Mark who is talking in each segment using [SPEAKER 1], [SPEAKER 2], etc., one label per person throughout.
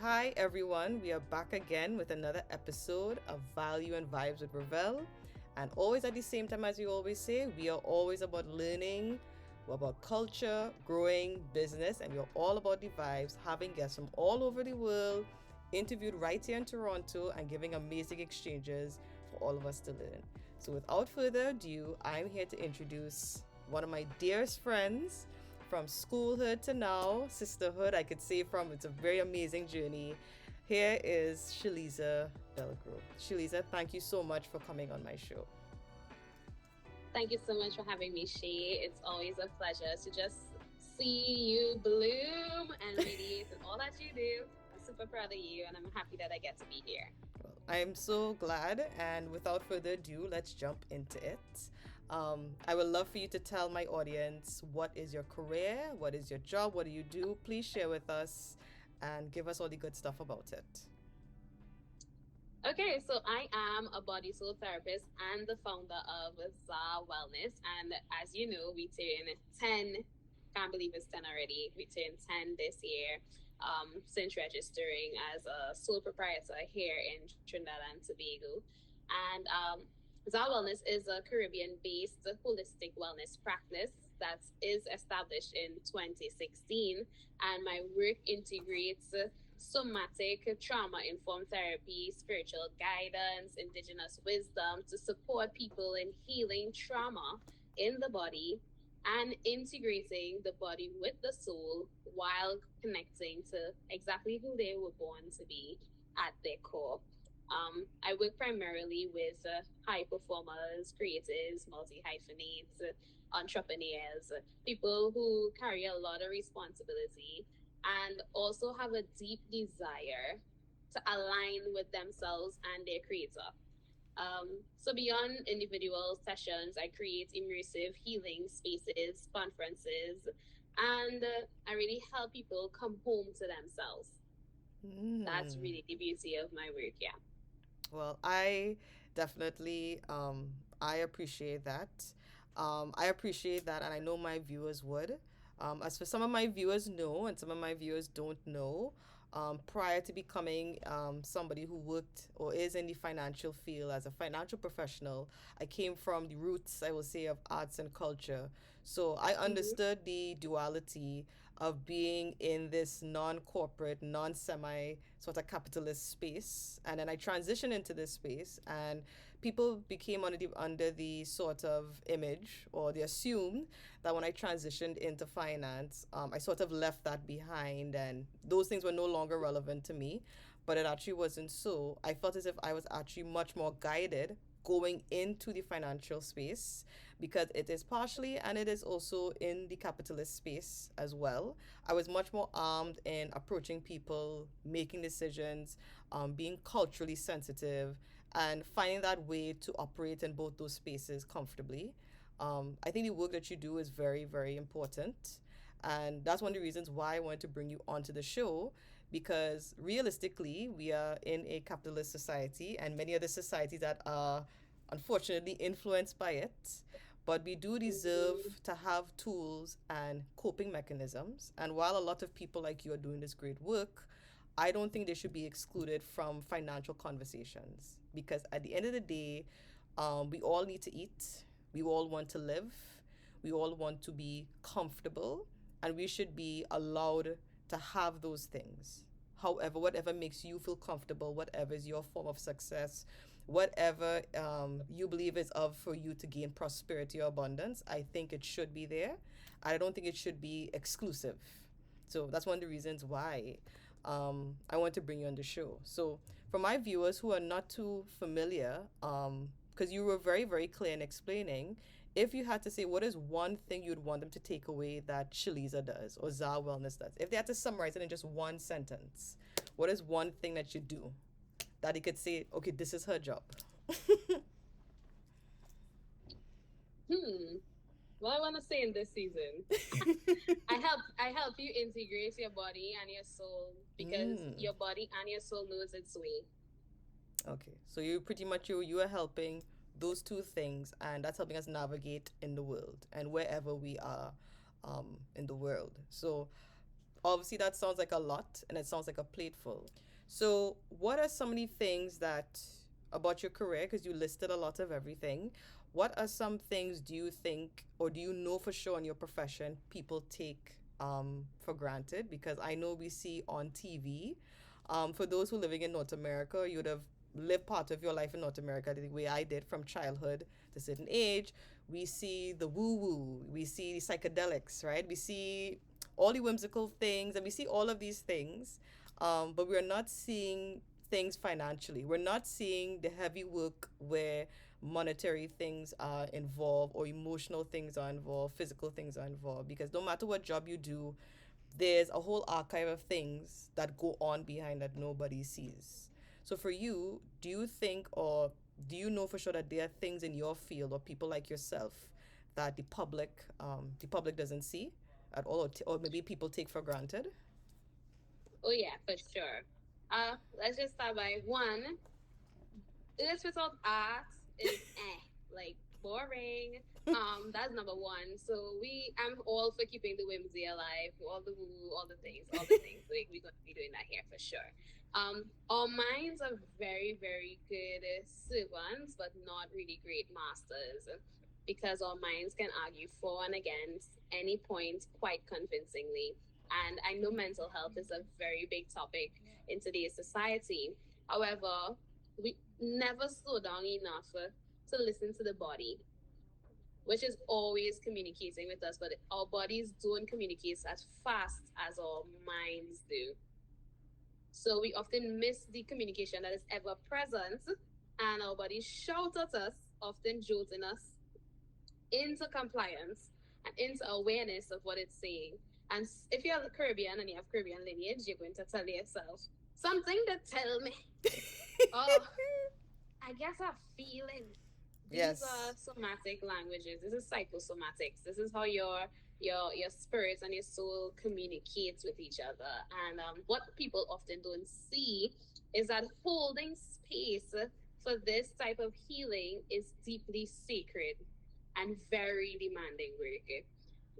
[SPEAKER 1] Hi everyone, we are back again with another episode of Value and Vibes with Rivelle. And always at the same time, as we always say, we are always about learning, we're about culture, growing, business, and we're all about the vibes, having guests from all over the world, interviewed right here in Toronto, and giving amazing exchanges for all of us to learn. So without further ado, I'm here to introduce one of my dearest friends from schoolhood to now sisterhood. I could say from it's a very amazing journey. Here is Shalizahr Belgrove. Shalizahr, thank you so much for coming on my show.
[SPEAKER 2] Thank you so much for having me, She. It's always a pleasure to just see you bloom and radiate and all that you do. I'm super proud of you, and I'm happy that I get to be here.
[SPEAKER 1] Well, I'm so glad, and without further ado, let's jump into it. I would love for you to tell my audience what is your career, what is your job, what do you do? Please share with us and give us all the good stuff about it.
[SPEAKER 2] Okay, so I am a body soul therapist and the founder of Zahr Wellness. And as you know, we turn 10, can't believe it's 10 already. We turned 10 this year since registering as a sole proprietor here in Trinidad and Tobago. And Zahr Wellness is a Caribbean based holistic wellness practice that is established in 2016. And my work integrates somatic trauma informed therapy, spiritual guidance, indigenous wisdom to support people in healing trauma in the body and integrating the body with the soul while connecting to exactly who they were born to be at their core. I work primarily with high performers, creatives, multi hyphenates, entrepreneurs, people who carry a lot of responsibility and also have a deep desire to align with themselves and their creator. So beyond individual sessions, I create immersive healing spaces, conferences, and I really help people come home to themselves. That's
[SPEAKER 1] Mm.
[SPEAKER 2] really the beauty of my work, yeah.
[SPEAKER 1] Well, I definitely I appreciate that. I appreciate that, and I know my viewers would. As for some of my viewers know, and some of my viewers don't know, prior to becoming somebody who worked or is in the financial field as a financial professional, I came from the roots, I will say, of arts and culture. So I
[SPEAKER 2] Mm-hmm.
[SPEAKER 1] understood the duality of being in this non-corporate, non-semi sort of capitalist space, and then I transitioned into this space, and people became under the sort of image, or they assumed that when I transitioned into finance, I sort of left that behind, and those things were no longer relevant to me. But it actually wasn't so. I felt as if I was actually much more guided going into the financial space because it is partially and it is also in the capitalist space as well. I was much more armed in approaching people, making decisions, being culturally sensitive, and finding that way to operate in both those spaces comfortably. I think the work that you do is very, very important. And that's one of the reasons why I wanted to bring you onto the show because realistically, we are in a capitalist society and many other societies that are unfortunately influenced by it. But we do deserve
[SPEAKER 2] Mm-hmm.
[SPEAKER 1] to have tools and coping mechanisms. And while a lot of people like you are doing this great work, I don't think they should be excluded from financial conversations because at the end of the day, we all need to eat, we all want to live, we all want to be comfortable, and we should be allowed to have those things. However, whatever makes you feel comfortable, whatever is your form of success, whatever you believe is of for you to gain prosperity or abundance, I think it should be there. I don't think it should be exclusive. So that's one of the reasons why I want to bring you on the show. So for my viewers who are not too familiar, because you were very, very clear in explaining, if you had to say what is one thing you'd want them to take away that Shalizahr does or Zahr Wellness does, if they had to summarize it in just one sentence, what is one thing that you do that they could say, okay, this is her job?
[SPEAKER 2] Hmm. What I want to say in this season, I help you integrate your body and your soul because
[SPEAKER 1] Mm.
[SPEAKER 2] your body and your soul knows its way.
[SPEAKER 1] Okay, so you pretty much you are helping those two things, and that's helping us navigate in the world and wherever we are in the world. So Obviously, that sounds like a lot and it sounds like a plateful. So, what are some of the things that about your career? Because you listed a lot of everything. What are some things do you think, or do you know for sure in your profession, people take for granted? Because I know we see on TV, for those who living in North America, you would have lived part of your life in North America the way I did from childhood to a certain age. We see the woo woo, we see psychedelics, right? We see all the whimsical things, and we see all of these things, but we're not seeing things financially. We're not seeing the heavy work where monetary things are involved or emotional things are involved, physical things are involved. Because no matter what job you do, there's a whole archive of things that go on behind that nobody sees. So for you, do you think or do you know for sure that there are things in your field or people like yourself that the public doesn't see at all, or maybe people take for granted?
[SPEAKER 2] Oh yeah, for sure. Let's just start by one. This without art is like boring. That's number one. So I'm all for keeping the whimsy alive, all the woo, all the things, all the things. We're going to be doing that here for sure. Our minds are very, very good servants, but not really great masters, because our minds can argue for and against any point quite convincingly. And I know mental health is a very big topic in today's society. However, we never slow down enough to listen to the body, which is always communicating with us, but our bodies don't communicate as fast as our minds do. So we often miss the communication that is ever present, and our bodies shout at us, often jolting us into compliance and into awareness of what it's saying. And if you're Caribbean and you have Caribbean lineage, you're going to tell yourself something that tell me, oh, I guess a feeling. These are
[SPEAKER 1] Yes.
[SPEAKER 2] somatic languages. This is psychosomatics. This is how your spirits and your soul communicates with each other. And what people often don't see is that holding space for this type of healing is deeply sacred and very demanding work.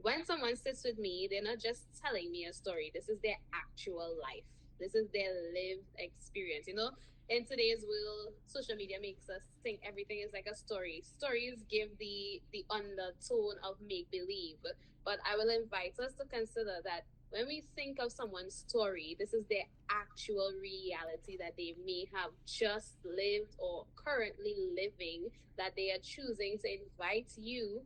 [SPEAKER 2] When someone sits with me, they're not just telling me a story. This is their actual life. This is their lived experience. In today's world, social media makes us think everything is like a story. Stories give the undertone of make believe, but I will invite us to consider that when we think of someone's story, this is their actual reality that they may have just lived or currently living, that they are choosing to invite you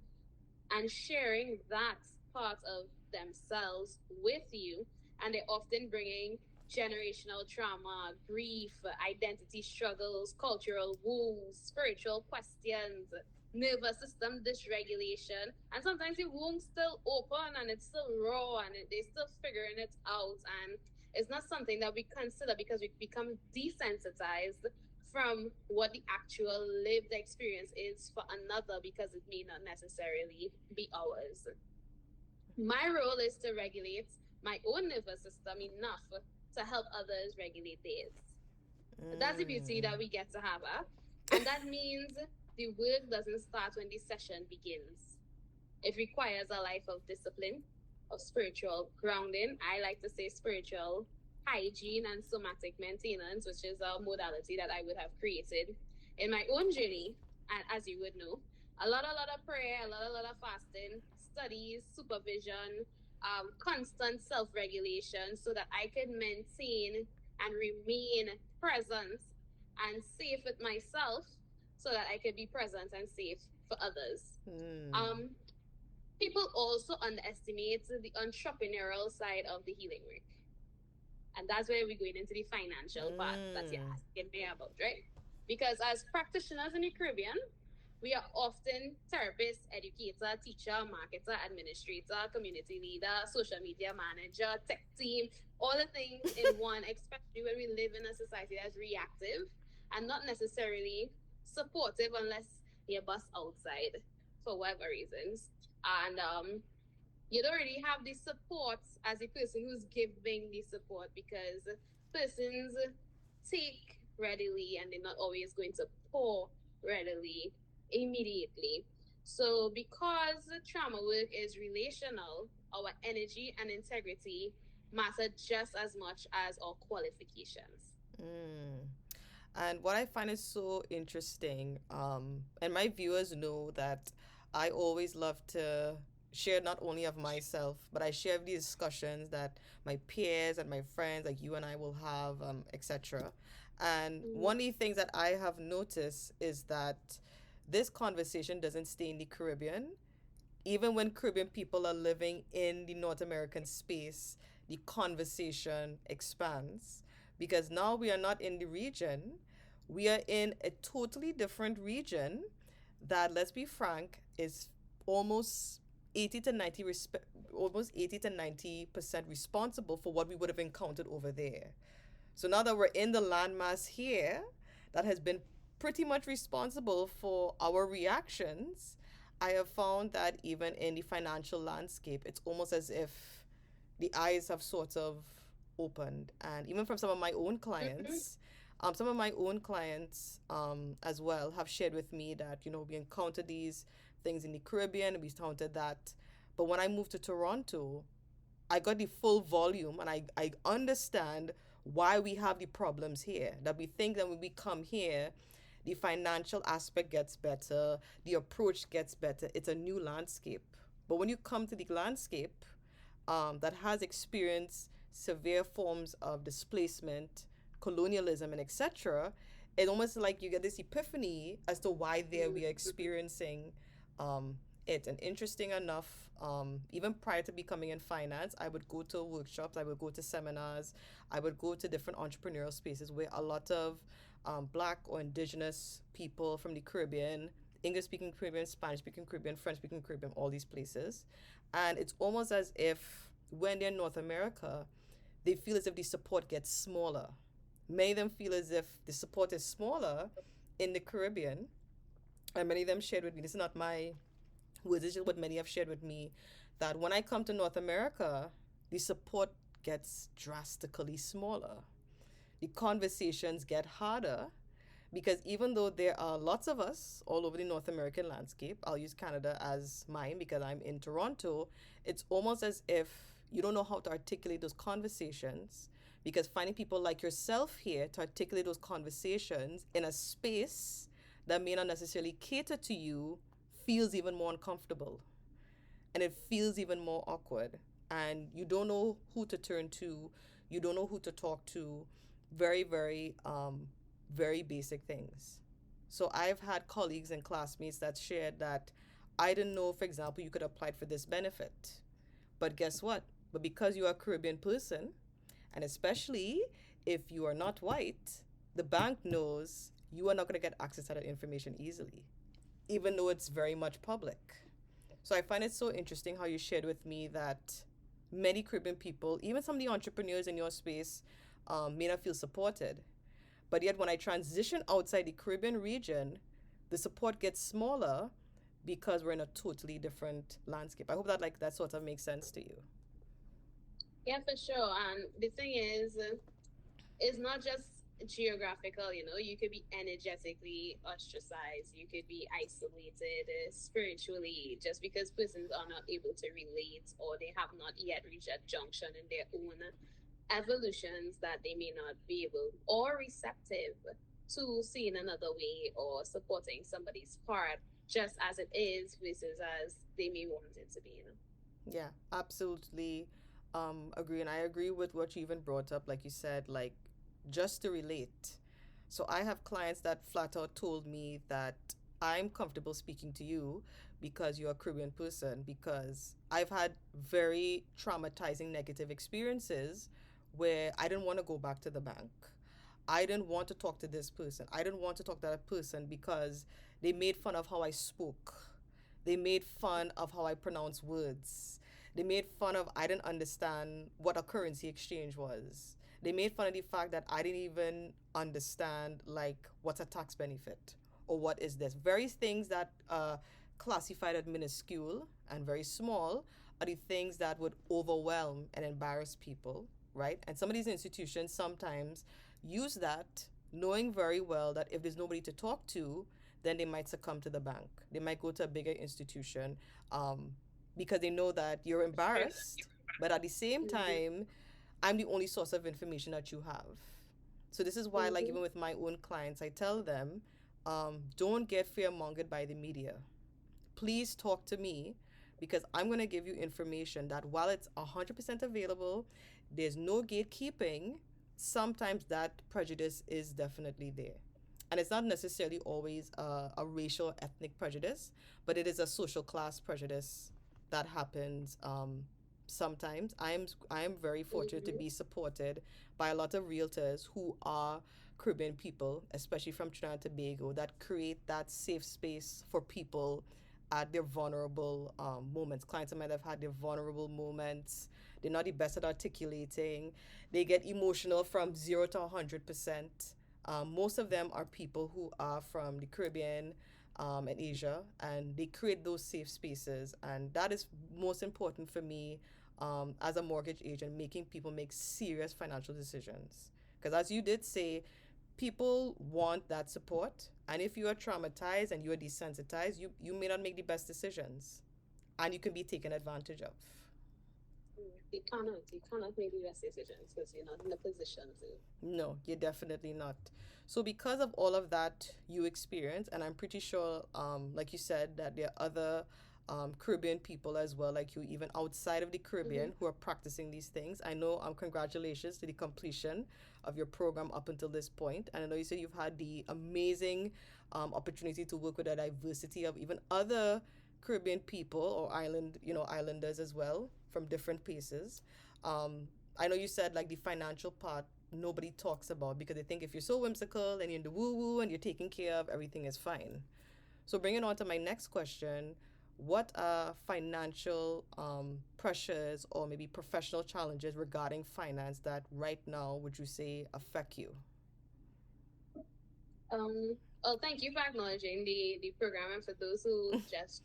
[SPEAKER 2] and sharing that part of themselves with you. And they're often bringing generational trauma, grief, identity struggles, cultural wounds, spiritual questions, nervous system dysregulation. And sometimes the wound's still open and it's still raw and they're still figuring it out. And it's not something that we consider because we become desensitized from what the actual lived experience is for another because it may not necessarily be ours. My role is to regulate my own nervous system enough to help others regulate theirs. That's the beauty
[SPEAKER 1] Mm.
[SPEAKER 2] that we get to have. And that means the work doesn't start when the session begins. It requires a life of discipline, of spiritual grounding. I like to say spiritual hygiene and somatic maintenance, which is a modality that I would have created in my own journey. And as you would know, a lot of prayer, a lot of fasting, studies, supervision, constant self-regulation, so that I could maintain and remain present and safe with myself, so that I could be present and safe for others.
[SPEAKER 1] Mm.
[SPEAKER 2] Um, People also underestimate the entrepreneurial side of the healing work. And that's where we're going into the financial part that you're
[SPEAKER 1] Mm.
[SPEAKER 2] asking me about, right? Because as practitioners in the Caribbean, we are often therapists, educator, teacher, marketer, administrator, community leader, social media manager, tech team, all the things in one, especially when we live in a society that's reactive and not necessarily supportive unless you're bust outside for whatever reasons. And you don't really have the support as a person who's giving the support, because persons take readily and they're not always going to pour readily immediately. So because trauma work is relational, our energy and integrity matter just as much as our qualifications.
[SPEAKER 1] Mm. And what I find is so interesting, and my viewers know that I always love to share not only of myself, but I share these discussions that my peers and my friends, like you and I, will have, etc. And
[SPEAKER 2] Mm-hmm.
[SPEAKER 1] one of the things that I have noticed is that this conversation doesn't stay in the Caribbean. Even when Caribbean people are living in the North American space, the conversation expands because now we are not in the region, we are in a totally different region that, let's be frank, is almost 80 to 90 almost 80 to 90% responsible for what we would have encountered over there. So now that we're in the landmass here, that has been pretty much responsible for our reactions, I have found that even in the financial landscape, it's almost as if the eyes have sort of opened. And even from some of my own clients as well have shared with me that, we encountered these things in the Caribbean, we encountered that. But when I moved to Toronto, I got the full volume and I understand why we have the problems here. That we think that when we come here, the financial aspect gets better, the approach gets better. It's a new landscape. But when you come to the landscape that has experienced severe forms of displacement, colonialism, and etc., it almost like you get this epiphany as to why there we are experiencing um, it. And interesting enough, even prior to becoming in finance, I would go to workshops, I would go to seminars, I would go to different entrepreneurial spaces where a lot of Black or Indigenous people from the Caribbean, English speaking Caribbean, Spanish speaking Caribbean, French speaking Caribbean, all these places. And it's almost as if when they're in North America, they feel as if the support gets smaller. Many of them feel as if the support is smaller in the Caribbean. And many of them shared with me, this is not my words, this is what many have shared with me, that when I come to North America, the support gets drastically smaller. The conversations get harder because even though there are lots of us all over the North American landscape, I'll use Canada as mine because I'm in Toronto, it's almost as if you don't know how to articulate those conversations because finding people like yourself here to articulate those conversations in a space that may not necessarily cater to you feels even more uncomfortable and it feels even more awkward and you don't know who to turn to, you don't know who to talk to. Very basic things. So I've had colleagues and classmates that shared that I didn't know, for example, you could apply for this benefit, but guess what, but because you are a Caribbean person, and especially if you are not white, the bank knows you are not going to get access to that information easily, even though it's very much public. So I find it so interesting how you shared with me that many Caribbean people, even some of the entrepreneurs in your space, may not feel supported. But yet, when I transition outside the Caribbean region, the support gets smaller because we're in a totally different landscape. I hope that that sort of makes sense to you.
[SPEAKER 2] Yeah, for sure. And the thing is, it's not just geographical, you could be energetically ostracized, you could be isolated spiritually, just because persons are not able to relate or they have not yet reached a junction in their own evolutions that they may not be able or receptive to seeing another way or supporting somebody's part just as it is versus as they may want it to be.
[SPEAKER 1] Yeah, absolutely agree. And I agree with what you even brought up, like you said, like just to relate. So I have clients that flat out told me that I'm comfortable speaking to you because you're a Caribbean person, because I've had very traumatizing negative experiences where I didn't want to go back to the bank. I didn't want to talk to this person. I didn't want to talk to that person because they made fun of how I spoke. They made fun of how I pronounce words. They made fun of I didn't understand what a currency exchange was. They made fun of the fact that I didn't even understand like what's a tax benefit or what is this. Very things that classified as minuscule and very small are the things that would overwhelm and embarrass people, right? And some of these institutions sometimes use that knowing very well that if there's nobody to talk to, then they might succumb to the bank. They might go to a bigger institution because they know that you're embarrassed, but at the same
[SPEAKER 2] Mm-hmm.
[SPEAKER 1] time, I'm the only source of information that you have. So this is why, like,
[SPEAKER 2] Mm-hmm.
[SPEAKER 1] even with my own clients, I tell them, don't get fear mongered by the media. Please talk to me, because I'm going to give you information that while it's 100% available, there's no gatekeeping. Sometimes that prejudice is definitely there. And it's not necessarily always a racial, ethnic prejudice, but it is a social class prejudice that happens sometimes. I am very fortunate to
[SPEAKER 2] Mm-hmm.
[SPEAKER 1] be supported by a lot of realtors who are Caribbean people, especially from Trinidad and Tobago, that create that safe space for people at their vulnerable moments. Clients might have had their vulnerable moments. They're not the best at articulating. They get emotional from 0 to 100%. Most of them are people who are from the Caribbean and Asia, and they create those safe spaces. And that is most important for me as a mortgage agent, making people make serious financial decisions. Because as you did say, people want that support, and if you are traumatized and you are desensitized, you may not make the best decisions, and you can be taken advantage of.
[SPEAKER 2] You cannot make the best decisions because you're not in a position to.
[SPEAKER 1] No, you're definitely not. So because of all of that you experience, and I'm pretty sure, like you said, that there are other Caribbean people as well, like you, even outside of the
[SPEAKER 2] Mm-hmm.
[SPEAKER 1] Caribbean, who are practicing these things. I know. Congratulations to the completion of your program up until this point. And I know you said you've had the amazing opportunity to work with a diversity of even other Caribbean people or islanders as well from different places. Um, I know you said like the financial part nobody talks about because they think if you're so whimsical and you're in the woo woo and you're taken care of, everything is fine. So, bringing on to my next question, what are financial pressures or maybe professional challenges regarding finance that right now would you say affect you?
[SPEAKER 2] Well, thank you for acknowledging the program, and for those who just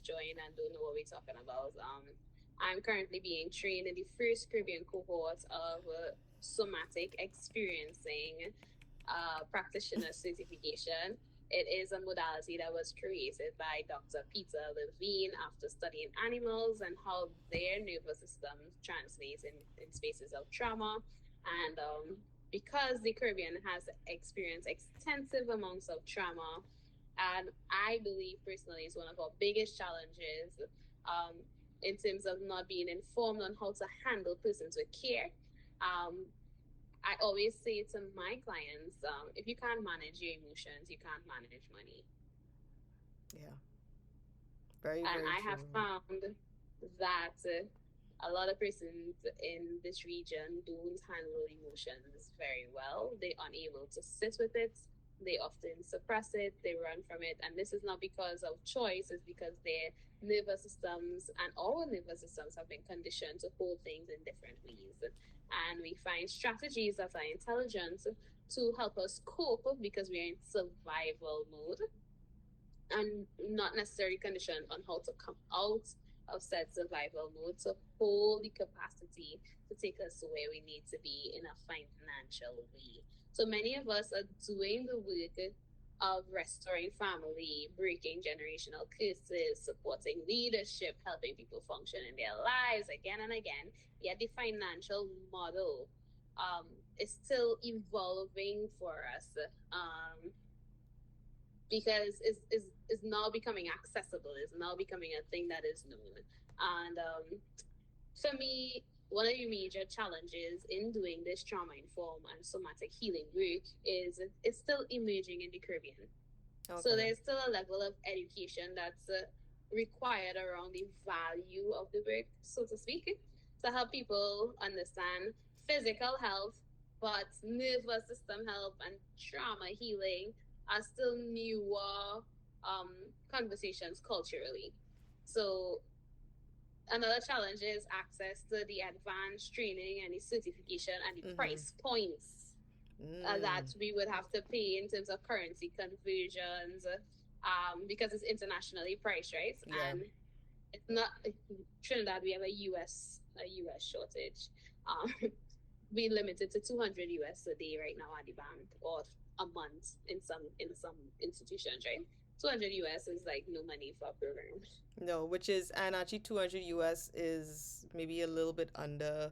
[SPEAKER 2] joined and don't know what we're talking about. I'm currently being trained in the first Caribbean cohort of Somatic Experiencing practitioner certification. It is a modality that was created by Dr. Peter Levine after studying animals and how their nervous system translates in spaces of trauma. And because the Caribbean has experienced extensive amounts of trauma, and I believe personally it's one of our biggest challenges um, in terms of not being informed on how to handle persons with care. Um, I always say to my clients, if you can't manage your emotions, you can't manage money.
[SPEAKER 1] Yeah, very,
[SPEAKER 2] And
[SPEAKER 1] very
[SPEAKER 2] I have
[SPEAKER 1] true.
[SPEAKER 2] found that a lot of persons in this region don't handle emotions very well. They're unable to sit with it. They often suppress it. They run from it. And this is not because of choice, it's because their nervous systems and our nervous systems have been conditioned to hold things in different ways. And we find strategies that are intelligent to help us cope because we're in survival mode and not necessarily conditioned on how to come out of said survival mode to hold the capacity to take us to where we need to be in a financial way. So many of us are doing the work of restoring family, breaking generational curses, supporting leadership, helping people function in their lives again and again. Yet the financial model um, is still evolving for us. Because is now becoming accessible, is now becoming a thing that is known. And for me, one of the major challenges in doing this trauma informed and somatic healing work is it's still emerging in the Caribbean. So
[SPEAKER 1] Okay.
[SPEAKER 2] there's still a level of education that's required around the value of the work, so to speak, to help people understand physical health, but nervous system health and trauma healing are still newer conversations culturally. So another challenge is access to the advanced training and the certification and the
[SPEAKER 1] Mm-hmm.
[SPEAKER 2] price points that
[SPEAKER 1] Mm.
[SPEAKER 2] we would have to pay in terms of currency conversions because it's internationally priced, right?
[SPEAKER 1] Yeah.
[SPEAKER 2] And it's not Trinidad. We have a US shortage. We limited to 200 US a day right now at the bank, or a month in some institutions, right? 200 US is like no money for a program.
[SPEAKER 1] No, which is, and actually 200 US is maybe a little bit under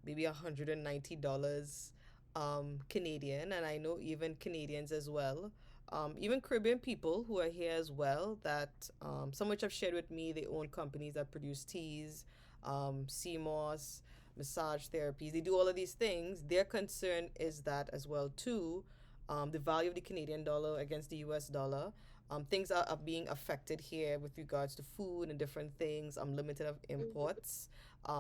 [SPEAKER 1] maybe $190 Canadian, and I know even Canadians as well. Even Caribbean people who are here as well, that some which have shared with me they own companies that produce teas, sea moss, massage therapies. They do all of these things. Their concern is that as well too, the value of the Canadian dollar against the US dollar. Things are being affected here with regards to food and different things. Limited of
[SPEAKER 2] Mm-hmm.
[SPEAKER 1] imports.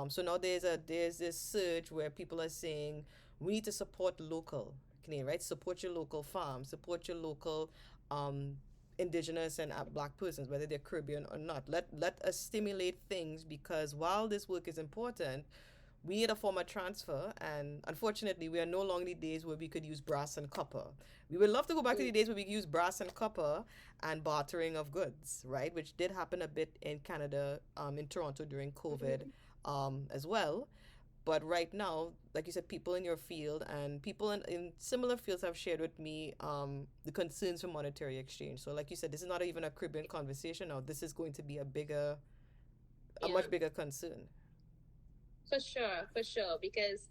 [SPEAKER 1] So now there's this surge where people are saying we need to support local Canadian, right? Support your local farms, support your local um, Indigenous and Black persons, whether they're Caribbean or not. Let us stimulate things because while this work is important, we need a form of transfer, and unfortunately, we are no longer the days where we could use brass and copper. We would love to go back to the days where we could use brass and copper and bartering of goods, right? Which did happen a bit in Canada, in Toronto during COVID,
[SPEAKER 2] Mm-hmm.
[SPEAKER 1] as well. But right now, like you said, people in your field and people in similar fields have shared with me the concerns for monetary exchange. So, like you said, this is not even a Caribbean conversation now. This is going to be a
[SPEAKER 2] Yeah.
[SPEAKER 1] much bigger concern.
[SPEAKER 2] For sure, because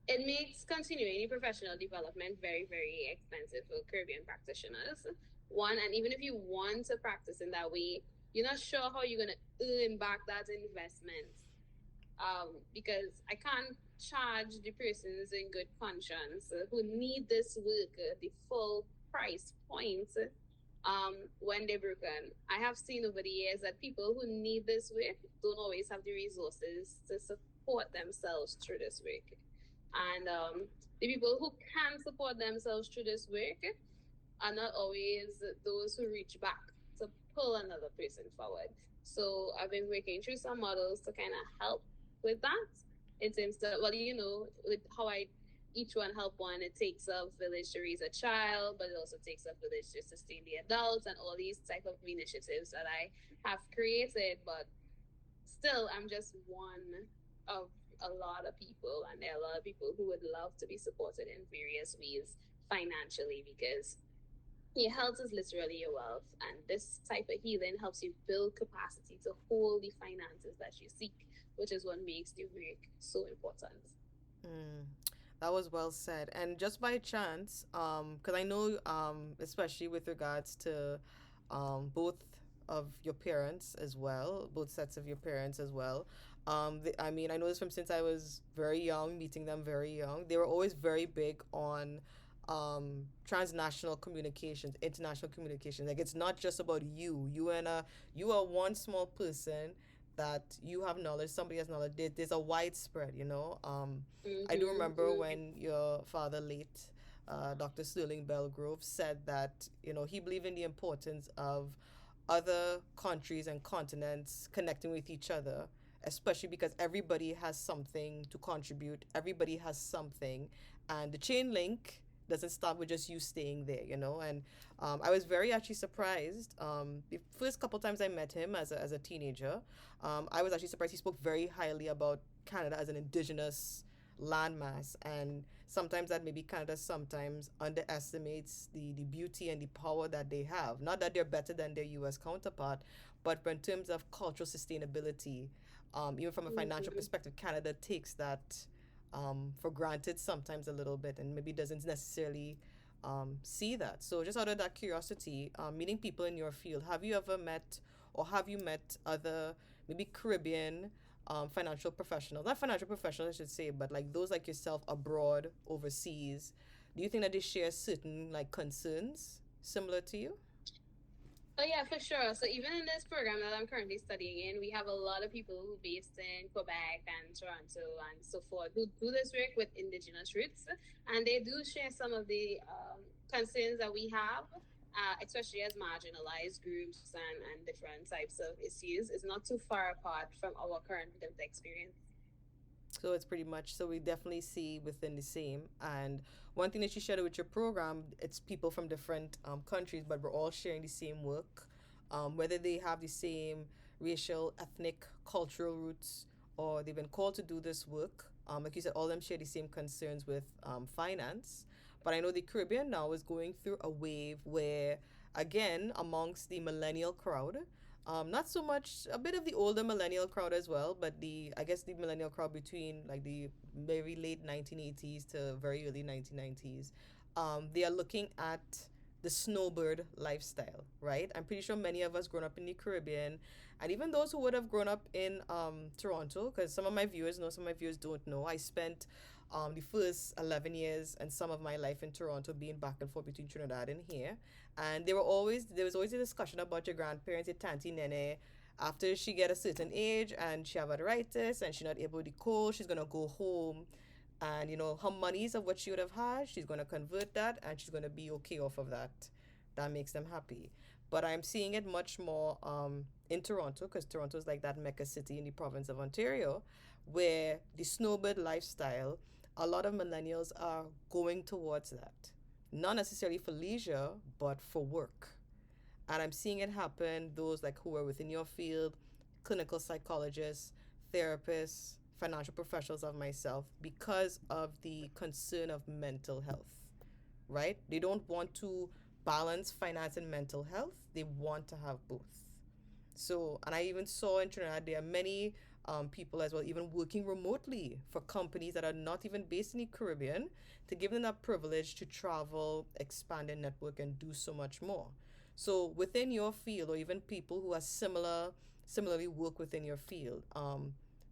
[SPEAKER 2] it makes continuing professional development very, very expensive for Caribbean practitioners. One, and even if you want to practice in that way, you're not sure how you're going to earn back that investment. Because I can't charge the persons in good conscience who need this work the full price point when they're broken. I have seen over the years that people who need this work don't always have the resources to support themselves through this work. And the people who can support themselves through this work are not always those who reach back to pull another person forward. So I've been working through some models to kind of help with that. In terms of, well, you know, with how I each one help one, it takes a village to raise a child, but it also takes a village to sustain the adults and all these type of initiatives that I have created. But still, I'm just one of a lot of people, and there are a lot of people who would love to be supported in various ways financially because your health is literally your wealth, and this type of healing helps you build capacity to hold the finances that you seek, which is what makes the work so important.
[SPEAKER 1] Mm. That was well said. And just by chance, because I know, especially with regards to both of your parents as well, both sets of your parents as well. I mean, I know this from since I was very young, meeting them very young. They were always very big on transnational communications, international communication. Like it's not just about you. You are one small person that you have knowledge, somebody has knowledge. There's a widespread, you know. I do
[SPEAKER 2] Mm-hmm,
[SPEAKER 1] remember
[SPEAKER 2] mm-hmm,
[SPEAKER 1] when your father, late Dr. Sterling Belgrove, said that he believed in the importance of other countries and continents connecting with each other, especially because everybody has something to contribute. Everybody has something, and the chain link doesn't stop with just you staying there, And I was very actually surprised. The first couple times I met him as a teenager, I was actually surprised. He spoke very highly about Canada as an indigenous landmass, and sometimes that maybe Canada sometimes underestimates the beauty and the power that they have. Not that they're better than their US counterpart, but in terms of cultural sustainability, even from a financial
[SPEAKER 2] mm-hmm.
[SPEAKER 1] perspective, Canada takes that for granted sometimes a little bit and maybe doesn't necessarily see that. So, just out of that curiosity, meeting people in your field, have you ever met or have you met other maybe Caribbean financial professionals? Not financial professionals, I should say, but like those like yourself abroad, overseas. Do you think that they share certain like concerns similar to you?
[SPEAKER 2] Oh yeah, for sure. So even in this program that I'm currently studying in, we have a lot of people who based in Quebec and Toronto and so forth who do this work with Indigenous roots, and they do share some of the concerns that we have, especially as marginalized groups and different types of issues. It's not too far apart from our current lived experience.
[SPEAKER 1] So it's pretty much so we definitely see within the same. And one thing that you shared with your program, it's people from different countries, but we're all sharing the same work, whether they have the same racial, ethnic, cultural roots, or they've been called to do this work. Like you said, all of them share the same concerns with finance. But I know the Caribbean now is going through a wave where, again, amongst the millennial crowd, Not so much, a bit of the older millennial crowd as well, but I guess the millennial crowd between like the very late 1980s to very early 1990s, they are looking at the snowbird lifestyle, right? I'm pretty sure many of us grown up in the Caribbean, and even those who would have grown up in Toronto, because some of my viewers know, some of my viewers don't know. I spent the first 11 years and some of my life in Toronto being back and forth between Trinidad and here. And there was always a discussion about your grandparents, your tanty nene. After she get a certain age and she have arthritis and she not able to cold, she's gonna go home, and her monies of what she would have had, she's gonna convert that and she's gonna be okay off of that. That makes them happy. But I'm seeing it much more in Toronto, because Toronto is like that mecca city in the province of Ontario, where the snowbird lifestyle, a lot of millennials are going towards that. Not necessarily for leisure, but for work. And I'm seeing it happen, those like who are within your field, clinical psychologists, therapists, financial professionals of myself, because of the concern of mental health, right? They don't want to balance finance and mental health, they want to have both. So, and I even saw in Trinidad there are many people as well, even working remotely for companies that are not even based in the Caribbean, to give them that privilege to travel, expand their network, and do so much more. So, within your field, or even people who are similarly work within your field,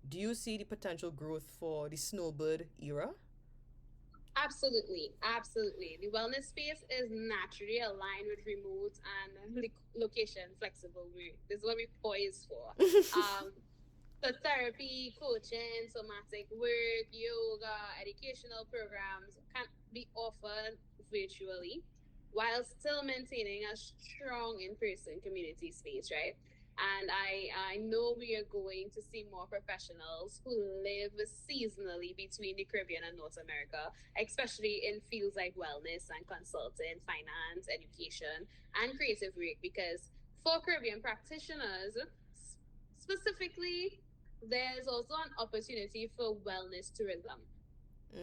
[SPEAKER 1] do you see the potential growth for the snowbird era?
[SPEAKER 2] Absolutely, absolutely. The wellness space is naturally aligned with remote and location flexible work. This is what we poise for. Um, so therapy, coaching, somatic work, yoga, educational programs can be offered virtually while still maintaining a strong in-person community space, right? And I know we are going to see more professionals who live seasonally between the Caribbean and North America, especially in fields like wellness and consulting, finance, education, and creative work. Because for Caribbean practitioners, specifically, there's also an opportunity for wellness tourism.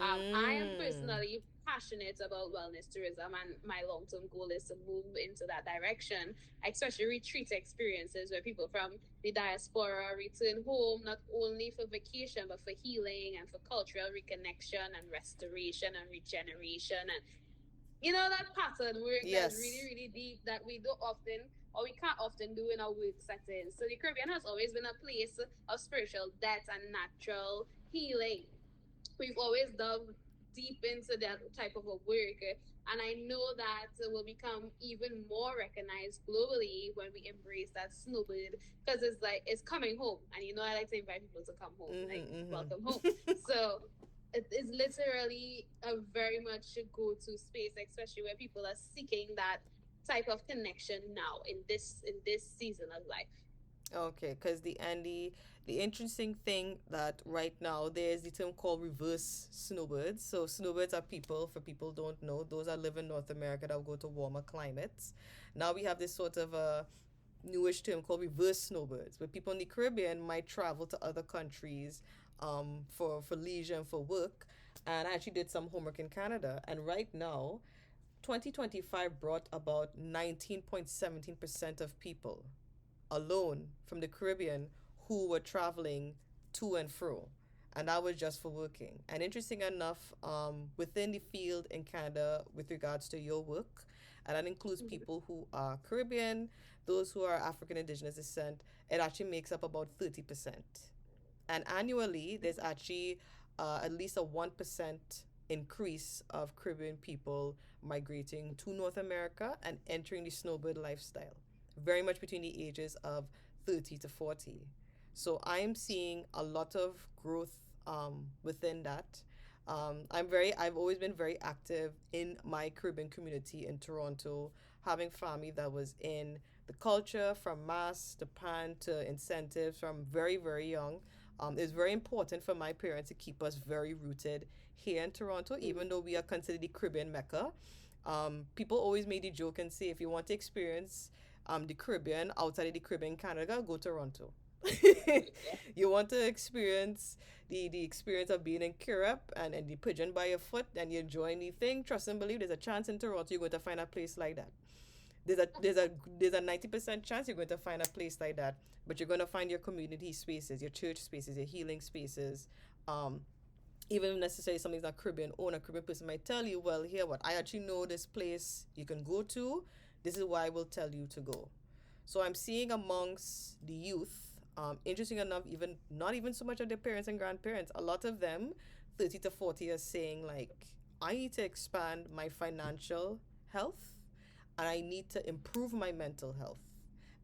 [SPEAKER 2] I am
[SPEAKER 1] Mm.
[SPEAKER 2] personally passionate about wellness tourism, and my long term goal is to move into that direction, especially retreat experiences where people from the diaspora return home not only for vacation but for healing and for cultural reconnection and restoration and regeneration. And that pattern work that's really,
[SPEAKER 1] Yes.
[SPEAKER 2] really deep that we don't often or we can't often do in our work settings. So the Caribbean has always been a place of spiritual depth and natural healing. We've always dove deep into that type of a work. And I know that will become even more recognized globally when we embrace that snowbird, because it's like it's coming home. And I like to invite people to come home, like
[SPEAKER 1] Mm-hmm,
[SPEAKER 2] welcome home.
[SPEAKER 1] mm-hmm.
[SPEAKER 2] So it is literally a very much go to space, especially where people are seeking that type of connection now in this season of life.
[SPEAKER 1] Okay, because the interesting thing that right now there's the term called reverse snowbirds. So snowbirds are people, for people don't know, those that live in North America that will go to warmer climates. Now we have this sort of a newish term called reverse snowbirds, where people in the Caribbean might travel to other countries for leisure and for work. And I actually did some homework in Canada, and right now 2025 brought about 19.17% of people alone from the Caribbean who were traveling to and fro. And that was just for working. And interesting enough, within the field in Canada with regards to your work, and that includes people who are Caribbean, those who are African Indigenous descent, it actually makes up about 30%. And annually, there's actually at least a 1% increase of Caribbean people migrating to North America and entering the snowbird lifestyle, very much between the ages of 30 to 40. So I'm seeing a lot of growth within that. I've always been very active in my Caribbean community in Toronto, having family that was in the culture from mass to pan to incentives from very, very young. It's very important for my parents to keep us very rooted here in Toronto, even though we are considered the Caribbean Mecca. People always made the joke and say, if you want to experience the Caribbean outside of the Caribbean, Canada, go to Toronto. You want to experience the experience of being in Kirrap and the pigeon by your foot and you enjoying the thing, trust and believe there's a chance in Toronto you're going to find a place like that. there's a 90% chance you're going to find a place like that, but you're going to find your community spaces, your church spaces, your healing spaces. Um, Even if necessarily something's not Caribbean owned, a Caribbean person might tell you, well, here, what I actually know this place you can go to. This is why I will tell you to go. So I'm seeing amongst the youth, interesting enough, even not even so much of their parents and grandparents, a lot of them, 30 to 40, are saying, like, I need to expand my financial health and I need to improve my mental health.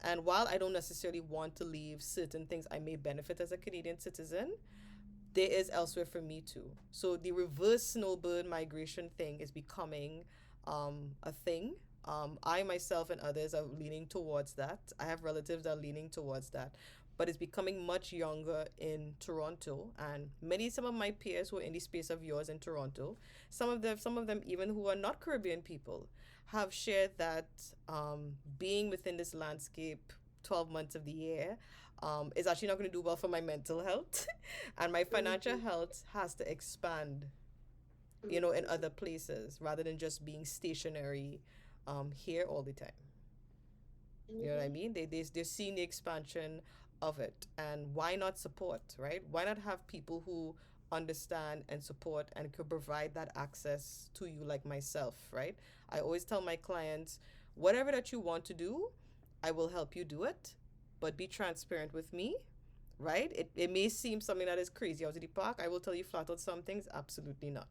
[SPEAKER 1] And while I don't necessarily want to leave certain things I may benefit as a Canadian citizen, there is elsewhere for me too. So the reverse snowbird migration thing is becoming a thing. I myself and others are leaning towards that. I have relatives that are leaning towards that. But it's becoming much younger in Toronto, and some of my peers who are in the space of yours in Toronto, some of them even who are not Caribbean people, have shared that being within this landscape 12 months of the year is actually not going to do well for my mental health. And my financial
[SPEAKER 2] Mm-hmm.
[SPEAKER 1] health has to expand, in other places rather than just being stationary here all the time. You know what I
[SPEAKER 2] Mm-hmm.
[SPEAKER 1] mean? They're seeing the expansion of it. And why not support, right? Why not have people who understand and support and could provide that access to you, like myself, right? I always tell my clients, whatever that you want to do, I will help you do it, but be transparent with me, right? It may seem something that is crazy out of the park. I will tell you flat out some things, absolutely not.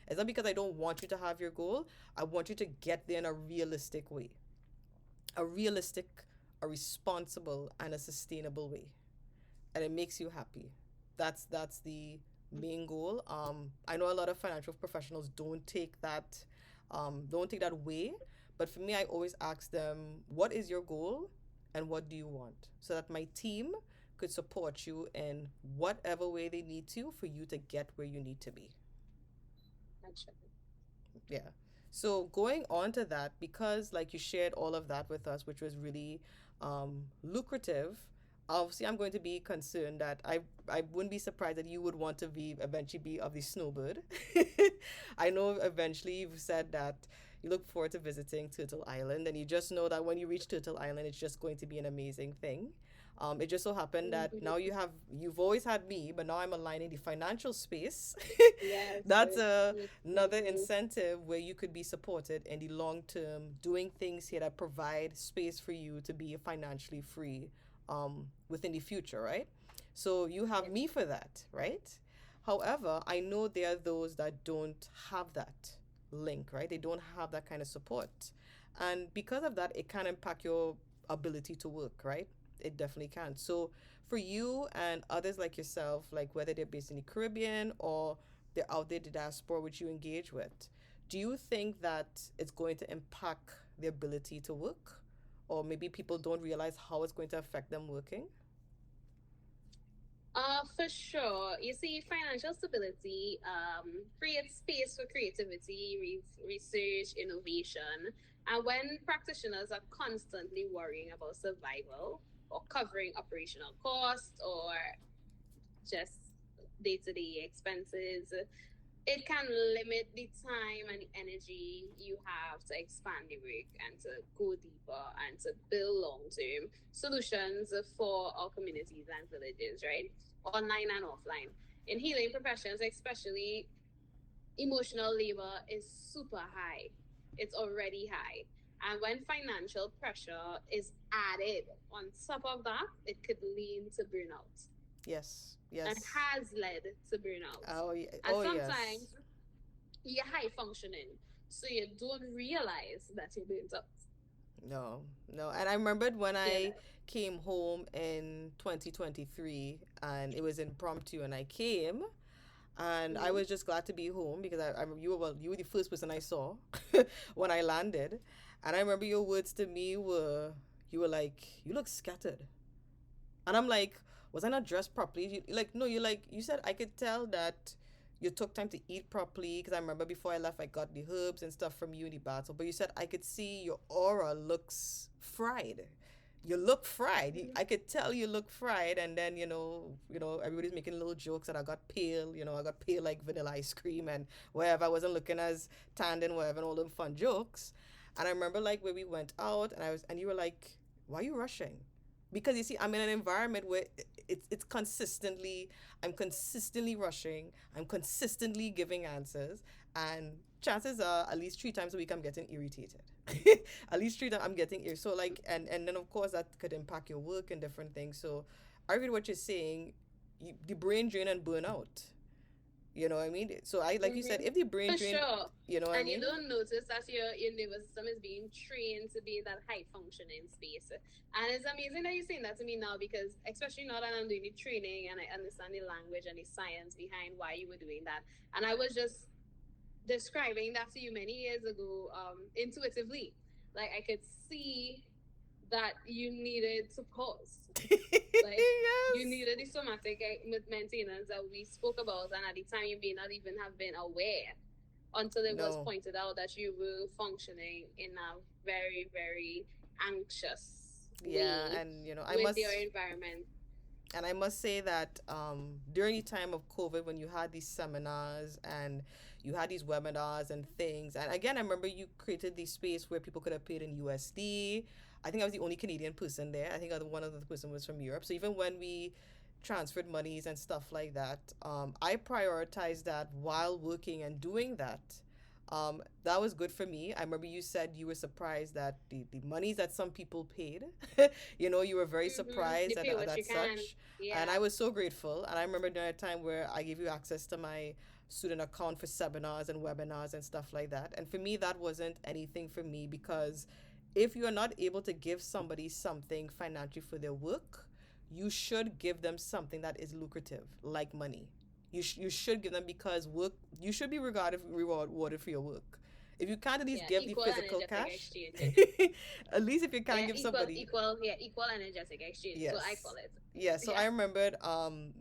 [SPEAKER 1] It's not because I don't want you to have your goal. I want you to get there in a realistic way, a realistic, a responsible, and a sustainable way, and it makes you happy. That's the main goal. I know a lot of financial professionals don't take that way, but for me, I always ask them, what is your goal, and what do you want, so that my team could support you in whatever way they need to for you to get where you need to be.
[SPEAKER 2] That's right.
[SPEAKER 1] Yeah. So going on to that, because like you shared all of that with us, which was really lucrative. Obviously, I'm going to be concerned that I wouldn't be surprised that you would want to be eventually be of the snowbird. I know eventually you've said that you look forward to visiting Turtle Island, and you just know that when you reach Turtle Island, it's just going to be an amazing thing. It just so happened that now
[SPEAKER 2] Mm-hmm.
[SPEAKER 1] you've always had me, but now I'm aligning the financial space.
[SPEAKER 2] Yes.
[SPEAKER 1] That's another
[SPEAKER 2] Mm-hmm.
[SPEAKER 1] incentive where you could be supported in the long term, doing things here that provide space for you to be financially free within the future, right? So you have
[SPEAKER 2] Yes.
[SPEAKER 1] me for that, right? However, I know there are those that don't have that link, right? They don't have that kind of support. And because of that, it can impact your ability to work, right? It definitely can. So for you and others like yourself, like whether they're based in the Caribbean or they're out there, the diaspora, which you engage with, do you think that it's going to impact their ability to work? Or maybe people don't realize how it's going to affect them working?
[SPEAKER 2] For sure. You see, financial stability creates space for creativity, research, innovation. And when practitioners are constantly worrying about survival or covering operational costs or just day to day expenses, it can limit the time and the energy you have to expand the work and to go deeper and to build long term solutions for our communities and villages, right? Online and offline. In healing professions, especially, emotional labor is super high. It's already high. And when financial pressure is added on top of that, it could lead to burnout
[SPEAKER 1] Yes,
[SPEAKER 2] and
[SPEAKER 1] yes.
[SPEAKER 2] has led to burnout.
[SPEAKER 1] Oh,
[SPEAKER 2] And
[SPEAKER 1] oh yes.
[SPEAKER 2] sometimes you're high functioning, so you don't realize that you're burnt out.
[SPEAKER 1] No, no. And I remembered when
[SPEAKER 2] You
[SPEAKER 1] I
[SPEAKER 2] know.
[SPEAKER 1] came home in 2023 and it was impromptu and I came and I
[SPEAKER 2] Mm-hmm.
[SPEAKER 1] was just glad to be home because you were the first person I saw when I landed. And I remember your words to me were, you were like, you look scattered. And I'm like, was I not dressed properly? Like, no, you said I could tell that you took time to eat properly because I remember before I left, I got the herbs and stuff from you in the battle. But you said I could see your aura looks fried. You look fried. I could tell you look fried, and then everybody's making little jokes that I got pale. I got pale like vanilla ice cream, and wherever I wasn't looking as tanned and whatever, and all them fun jokes. And I remember like where we went out, and you were like, "Why are you rushing?" Because you see, I'm in an environment where it's consistently, I'm consistently rushing, I'm consistently giving answers, and chances are at least 3 times a week I'm getting irritated. At least 3 times I'm getting irritated. So like, and then of course that could impact your work and different things. So I read what you're saying. The brain drain and burnout. You know what I mean? So I, like you said,
[SPEAKER 2] Mm-hmm.
[SPEAKER 1] if the brain
[SPEAKER 2] For
[SPEAKER 1] drain,
[SPEAKER 2] sure.
[SPEAKER 1] you know what I
[SPEAKER 2] And you
[SPEAKER 1] mean?
[SPEAKER 2] don't notice that your nervous system is being trained to be in that high functioning space. And it's amazing that you're saying that to me now because, especially now that I'm doing the training and I understand the language and the science behind why you were doing that. And I was just describing that to you many years ago intuitively. Like I could see that you needed to pause. Like you
[SPEAKER 1] Yes.
[SPEAKER 2] needed the somatic maintenance that we spoke about, and at the time you may not even have been aware until it was
[SPEAKER 1] No.
[SPEAKER 2] pointed out that you were functioning in a very, very anxious
[SPEAKER 1] Yeah,
[SPEAKER 2] way
[SPEAKER 1] and
[SPEAKER 2] with your environment.
[SPEAKER 1] I must say that during the time of COVID, when you had these seminars and you had these webinars and things, and again, I remember you created this space where people could have paid in USD. I think I was the only Canadian person there. I think one other person was from Europe. So even when we transferred monies and stuff like that, I prioritized that while working and doing that. That was good for me. I remember you said you were surprised that the monies that some people paid, you were very
[SPEAKER 2] You
[SPEAKER 1] surprised
[SPEAKER 2] pay
[SPEAKER 1] at
[SPEAKER 2] what you
[SPEAKER 1] that
[SPEAKER 2] can.
[SPEAKER 1] such. And I
[SPEAKER 2] Yeah.
[SPEAKER 1] was so grateful. And I remember during a time where I gave you access to my student account for seminars and webinars and stuff like that. And for me, that wasn't anything for me because if you are not able to give somebody something financially for their work, you should give them something that is lucrative, like money. You should give them because work you should be rewarded for your work. If you can't at least
[SPEAKER 2] Yeah.
[SPEAKER 1] give the
[SPEAKER 2] Equal
[SPEAKER 1] physical
[SPEAKER 2] energetic
[SPEAKER 1] cash,
[SPEAKER 2] exchange.
[SPEAKER 1] at least if you can't
[SPEAKER 2] Yeah,
[SPEAKER 1] give somebody.
[SPEAKER 2] equal energetic exchange is what I
[SPEAKER 1] Yes.
[SPEAKER 2] call it.
[SPEAKER 1] Yeah, so I
[SPEAKER 2] Yeah.
[SPEAKER 1] remembered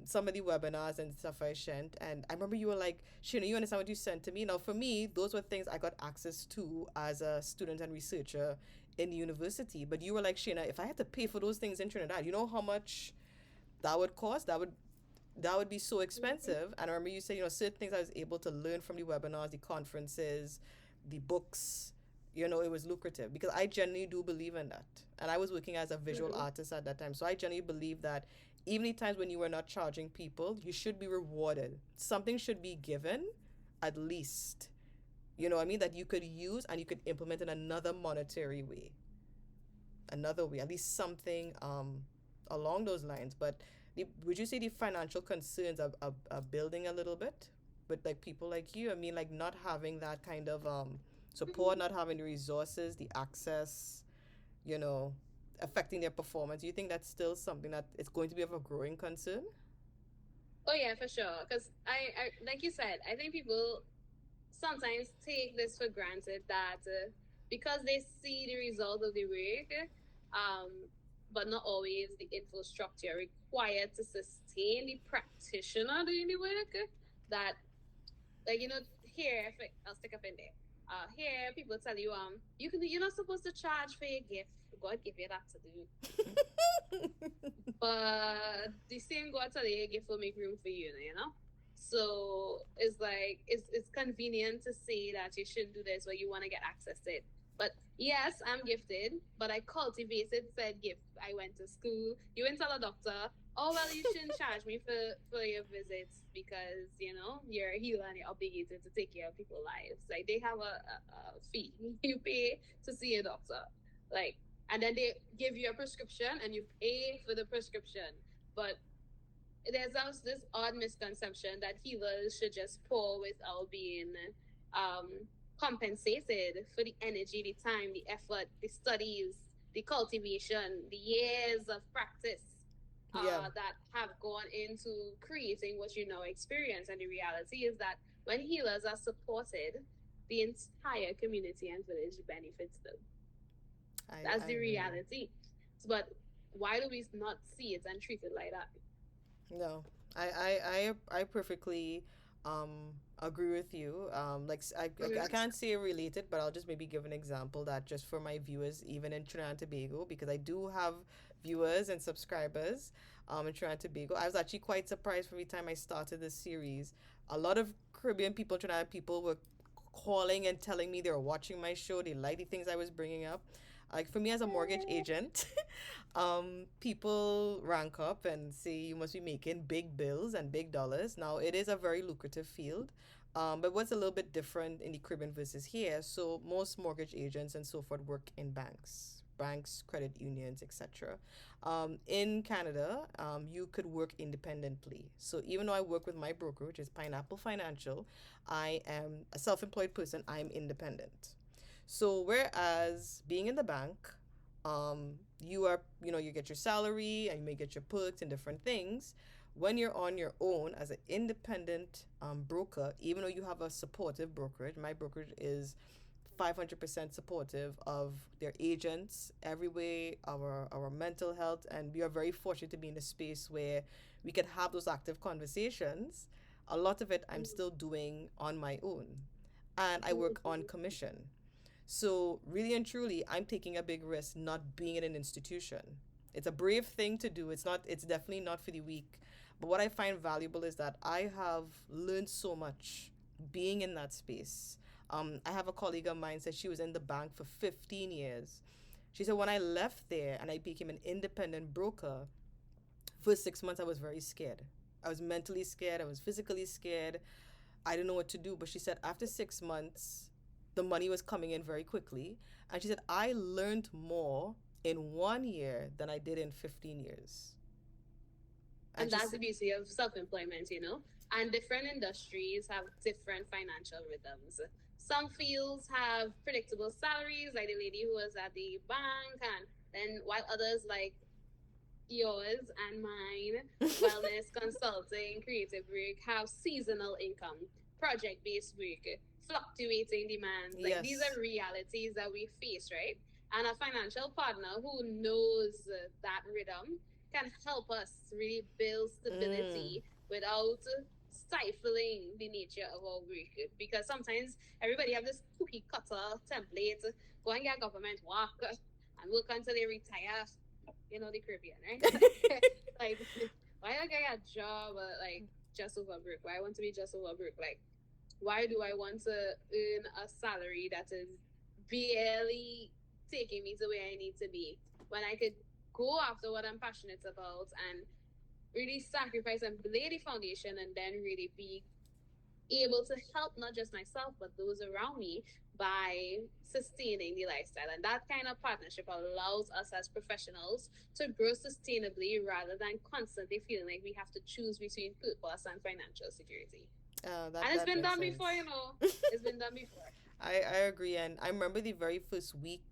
[SPEAKER 1] some of the webinars and stuff I sent, and I remember you were like, Shana, you understand what you sent to me? Now, for me, those were things I got access to as a student and researcher in the university. But you were like, Shana, if I had to pay for those things in Trinidad, you know how much that would cost? That would be so
[SPEAKER 2] Mm-hmm.
[SPEAKER 1] expensive. And I remember you said, certain things I was able to learn from the webinars, the conferences, the books, it was lucrative because I genuinely do believe in that. And I was working as a visual
[SPEAKER 2] Mm-hmm.
[SPEAKER 1] artist at that time. So I genuinely believe that even in times when you were not charging people, you should be rewarded. Something should be given, at least. You know what I mean? That you could use and you could implement in another monetary way, another way, at least something along those lines. But would you say the financial concerns are building a little bit with like people like you? I mean, like not having that kind of support, not having the resources, the access, you know, affecting their performance. Do you think that's still something that is going to be of a growing concern?
[SPEAKER 2] Oh yeah, for sure. Because I, like you said, I think people sometimes take this for granted that because they see the result of the work, um, but not always the infrastructure required to sustain the practitioner doing the work. That like here, if I'll stick up in there. Here people tell you you're not supposed to charge for your gift. God give you that to do. But the same God tell you gift will make room for you. So it's like it's convenient to say that you shouldn't do this, but you want to get access to it. But yes, I'm gifted, but I cultivated said gift. I went to school. You went to the doctor. Oh well, you shouldn't charge me for your visits because you're a healer and you're obligated to take care of people's lives. Like they have a fee you pay to see a doctor. Like and then they give you a prescription and you pay for the prescription. But there's also this odd misconception that healers should just pour without being um, compensated for the energy, the time, the effort, the studies, the cultivation, the years of practice
[SPEAKER 1] Yeah,
[SPEAKER 2] that have gone into creating what you now experience. And the reality is that when healers are supported, the entire community and village benefits them. That's
[SPEAKER 1] I
[SPEAKER 2] the
[SPEAKER 1] agree.
[SPEAKER 2] reality. But why do we not see it and treat it like that?
[SPEAKER 1] No, I perfectly agree with you. Like I
[SPEAKER 2] Mm-hmm.
[SPEAKER 1] can't say related, but I'll just maybe give an example that just for my viewers, even in Trinidad and Tobago, because I do have viewers and subscribers in Trinidad and Tobago. I was actually quite surprised from the time I started this series. A lot of Caribbean people, Trinidad people were calling and telling me they're watching my show, they like the things I was bringing up. Like for me as a mortgage agent, people rank up and say you must be making big bills and big dollars. Now it is a very lucrative field, but what's a little bit different in the Caribbean versus here? So most mortgage agents and so forth work in banks, credit unions, etc. In Canada, you could work independently. So even though I work with my broker, which is Pineapple Financial, I am a self-employed person. I'm independent. So whereas being in the bank, you are, you get your salary and you may get your perks and different things. When you're on your own as an independent broker, even though you have a supportive brokerage, my brokerage is 500% supportive of their agents every way, our mental health, and we are very fortunate to be in a space where we can have those active conversations. A lot of it I'm still doing on my own, and I work on commission. So, really and truly, I'm taking a big risk not being in an institution. It's a brave thing to do. It's definitely not for the weak. But what I find valuable is that I have learned so much being in that space. I have a colleague of mine said she was in the bank for 15 years. She said when I left there and I became an independent broker, for 6 months I was very scared. I was mentally scared. I was physically scared. I didn't know what to do. But she said after 6 months, the money was coming in very quickly. And she said, I learned more in 1 year than I did in 15 years.
[SPEAKER 2] And that's the beauty of self-employment, you know. And different industries have different financial rhythms. Some fields have predictable salaries, like the lady who was at the bank, and then while others like yours and mine, wellness, consulting, creative work, have seasonal income, project-based work, fluctuating demands. Like these
[SPEAKER 1] Yes.
[SPEAKER 2] are realities that we face, right? And a financial partner who knows that rhythm can help us really build
[SPEAKER 1] Mm.
[SPEAKER 2] stability without stifling the nature of our work. Because sometimes everybody have this cookie cutter template, go and get government work and work until they retire. You know, the Caribbean, right? Like, why don't I get a job like just over work? Why I want to be just over work? Like, why do I want to earn a salary that is barely taking me to where I need to be when I could go after what I'm passionate about and really sacrifice and lay the foundation and then really be able to help not just myself but those around me by sustaining the lifestyle. And that kind of partnership allows us as professionals to grow sustainably rather than constantly feeling like we have to choose between purpose and financial security.
[SPEAKER 1] That
[SPEAKER 2] And it's
[SPEAKER 1] that
[SPEAKER 2] been
[SPEAKER 1] makes
[SPEAKER 2] done
[SPEAKER 1] sense.
[SPEAKER 2] before, you know. It's been done before.
[SPEAKER 1] I agree, and I remember the very first week,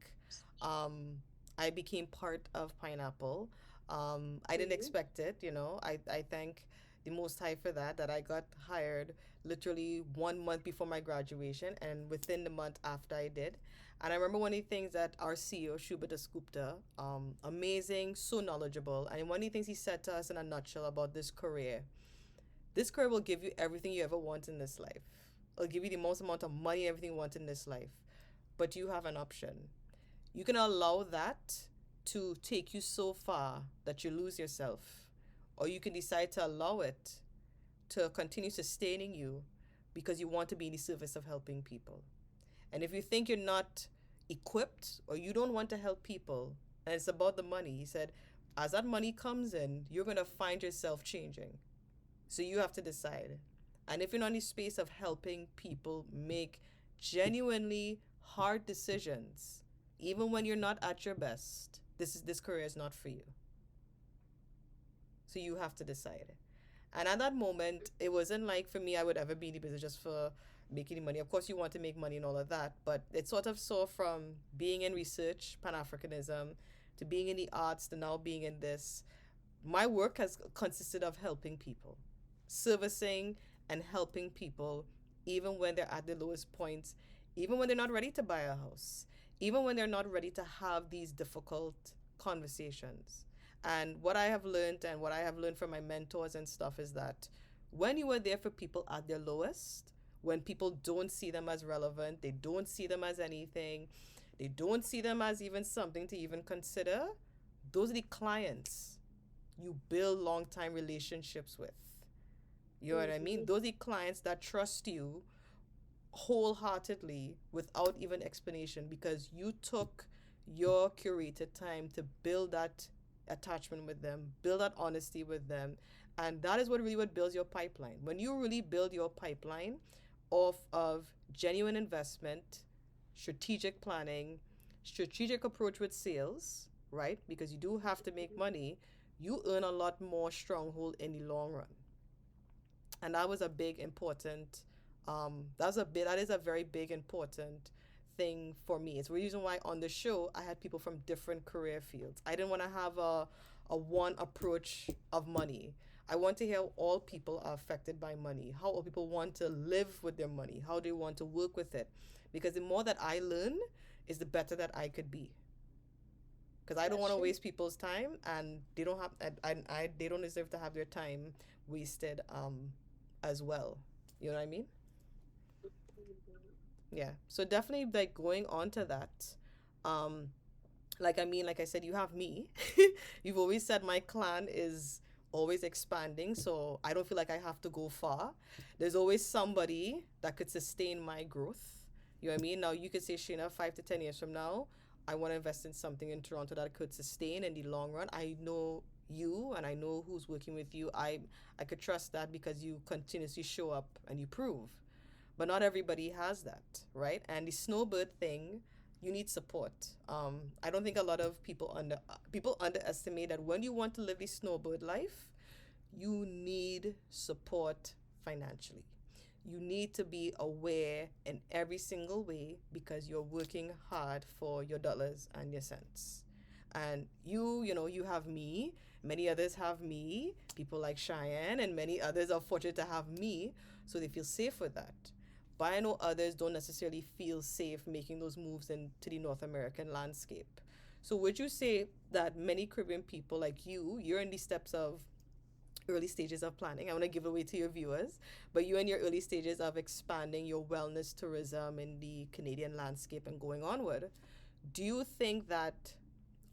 [SPEAKER 1] um, I became part of Pineapple. I didn't
[SPEAKER 2] Mm-hmm.
[SPEAKER 1] expect it, I thank the Most High for that. That I got hired literally 1 month before my graduation, and within the month after I did. And I remember one of the things that our CEO Shubhata Gupta, amazing, so knowledgeable, and one of the things he said to us in a nutshell about this career will give you everything you ever want in this life. It'll give you the most amount of money, everything you want in this life. But you have an option. You can allow that to take you so far that you lose yourself. Or you can decide to allow it to continue sustaining you because you want to be in the service of helping people. And if you think you're not equipped or you don't want to help people, and it's about the money, he said, as that money comes in, you're going to find yourself changing. So you have to decide. And if you're not in the space of helping people make genuinely hard decisions, even when you're not at your best, this career is not for you. So you have to decide. And at that moment, it wasn't like for me I would ever be in the business just for making money. Of course, you want to make money and all of that, but it sort of saw from being in research, Pan Africanism, to being in the arts, to now being in this. My work has consisted of helping people, servicing and helping people, even when they're at the lowest points, even when they're not ready to buy a house, even when they're not ready to have these difficult conversations. And what I have learned and what I have learned from my mentors and stuff is that when you are there for people at their lowest, when people don't see them as relevant, they don't see them as anything, they don't see them as even something to even consider, those are the clients you build long time relationships with. You know what I mean?
[SPEAKER 2] Mm-hmm.
[SPEAKER 1] Those are clients that trust you wholeheartedly without even explanation because you took your curated time to build that attachment with them, build that honesty with them. And that is what really what builds your pipeline. When you really build your pipeline of genuine investment, strategic planning, strategic approach with sales, right? Because you do have to make money, you earn a lot more stronghold in the long run. And that was a big important that is a very big important thing for me. It's the reason why on the show I had people from different career fields. I didn't want to have a one approach of money. I want to hear how all people are affected by money, how all people want to live with their money, how they want to work with it. Because the more that I learn is the better that I could be. Because I don't
[SPEAKER 2] That's
[SPEAKER 1] want to
[SPEAKER 2] true.
[SPEAKER 1] waste people's time, and they don't have they don't deserve to have their time wasted as well. You know what I mean? Yeah. So definitely like going on to that. Um like I mean, like I said, you have me. You've always said my clan is always expanding, so I don't feel like I have to go far. There's always somebody that could sustain my growth. You know what I mean? Now you could say, Sheena, 5 to 10 years from now, I want to invest in something in Toronto that could sustain in the long run. I know you and I know who's working with you. I could trust that because you continuously show up and you prove. But not everybody has that, right? And the snowbird thing, you need support. I don't think a lot of people underestimate that when you want to live the snowbird life, you need support financially. You need to be aware in every single way because you're working hard for your dollars and your cents. And you know, you have me, many others have me, people like Cheyenne, and many others are fortunate to have me, so they feel safe with that. But I know others don't necessarily feel safe making those moves into the North American landscape. So would you say that many Caribbean people like you're in the steps of early stages of planning. I want to give away to your viewers, but you're in your early stages of expanding your wellness tourism in the Canadian landscape and going onward. Do you think that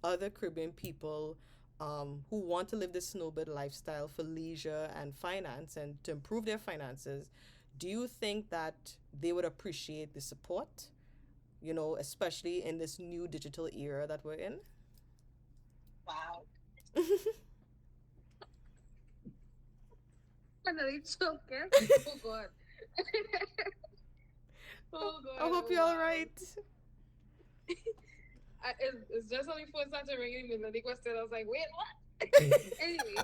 [SPEAKER 1] other Caribbean people who want to live the snowbird lifestyle for leisure and finance and to improve their finances, do you think that they would appreciate the support? You know, especially in this new digital era that we're in?
[SPEAKER 2] Wow. Finally choking. Oh God. Oh
[SPEAKER 1] I
[SPEAKER 2] God.
[SPEAKER 1] hope
[SPEAKER 2] Oh
[SPEAKER 1] you're all
[SPEAKER 2] wow.
[SPEAKER 1] right.
[SPEAKER 2] It's just only phone started ringing in the question. I was like, wait, what? Anyway.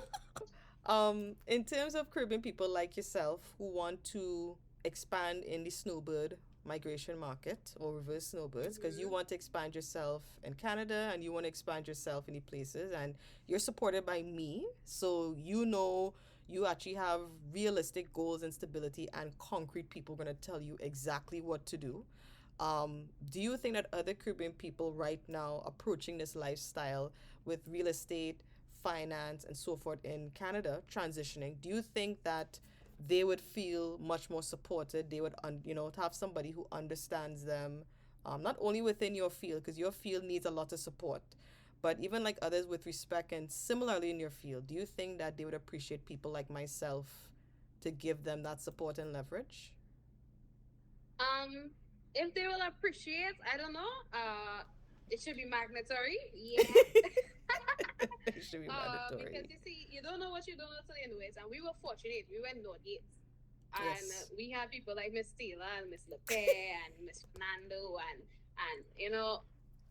[SPEAKER 1] In terms of Caribbean people like yourself who want to expand in the snowbird migration market or reverse snowbirds, because you
[SPEAKER 2] Mm-hmm.
[SPEAKER 1] want to expand yourself in Canada and you want to expand yourself in the places, and you're supported by me, so you know you actually have realistic goals and stability, and concrete people going to tell you exactly what to do. Do you think that other Caribbean people right now approaching this lifestyle with real estate, finance, and so forth in Canada transitioning, do you think that they would feel much more supported? They would, you know, to have somebody who understands them, not only within your field, because your field needs a lot of support, but even like others with respect and similarly in your field. Do you think that they would appreciate people like myself to give them that support and leverage?
[SPEAKER 2] Um, if they will appreciate, I don't know. It should be mandatory. Yeah.
[SPEAKER 1] It should be
[SPEAKER 2] Because
[SPEAKER 1] mandatory.
[SPEAKER 2] you see, you don't know what you don't know till you know it. And we were fortunate. We were no dates. And
[SPEAKER 1] Yes.
[SPEAKER 2] we had people like Miss Taylor and Miss LePay and Miss Fernando and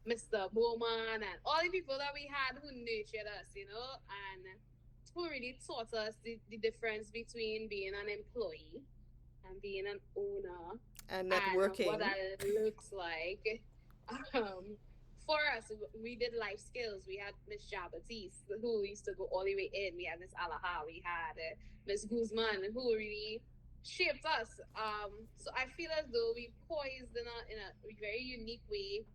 [SPEAKER 2] Mr. Bowman and all the people that we had who nurtured us, and who really taught us the difference between being an employee and being an owner
[SPEAKER 1] And
[SPEAKER 2] and what
[SPEAKER 1] networking.
[SPEAKER 2] that looks like. Um, for us, we did life skills. We had Miss Jabatiste, who used to go all the way in. We had Miss Alaha. We had Miss Guzman, who really shaped us. So I feel as though we poised in a very unique way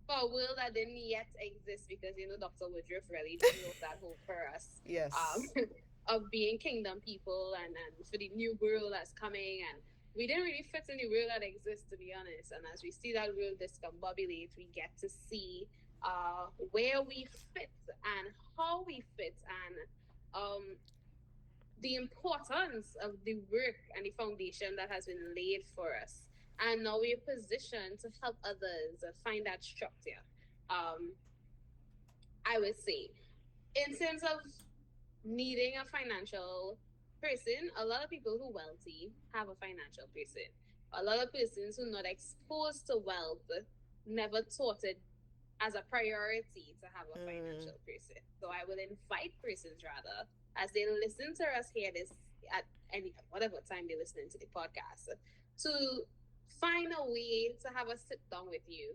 [SPEAKER 2] for a world that didn't yet exist because Dr. Woodruff really drove that home for us. Um,
[SPEAKER 1] Yes.
[SPEAKER 2] of being kingdom people and for the new world that's coming, and we didn't really fit in the world that exists, to be honest. And as we see that world discombobulate, we get to see where we fit and how we fit, and um, the importance of the work and the foundation that has been laid for us. and now we're positioned to help others find that structure. Um, I would say, in terms of needing a financial person, a lot of people who wealthy have a financial person. A lot of persons who not exposed to wealth never thought it as a priority to have a
[SPEAKER 1] Mm,
[SPEAKER 2] financial person. So I will invite persons rather, as they listen to us here this at any whatever time they're listening to the podcast, to find a way to have a sit down with you.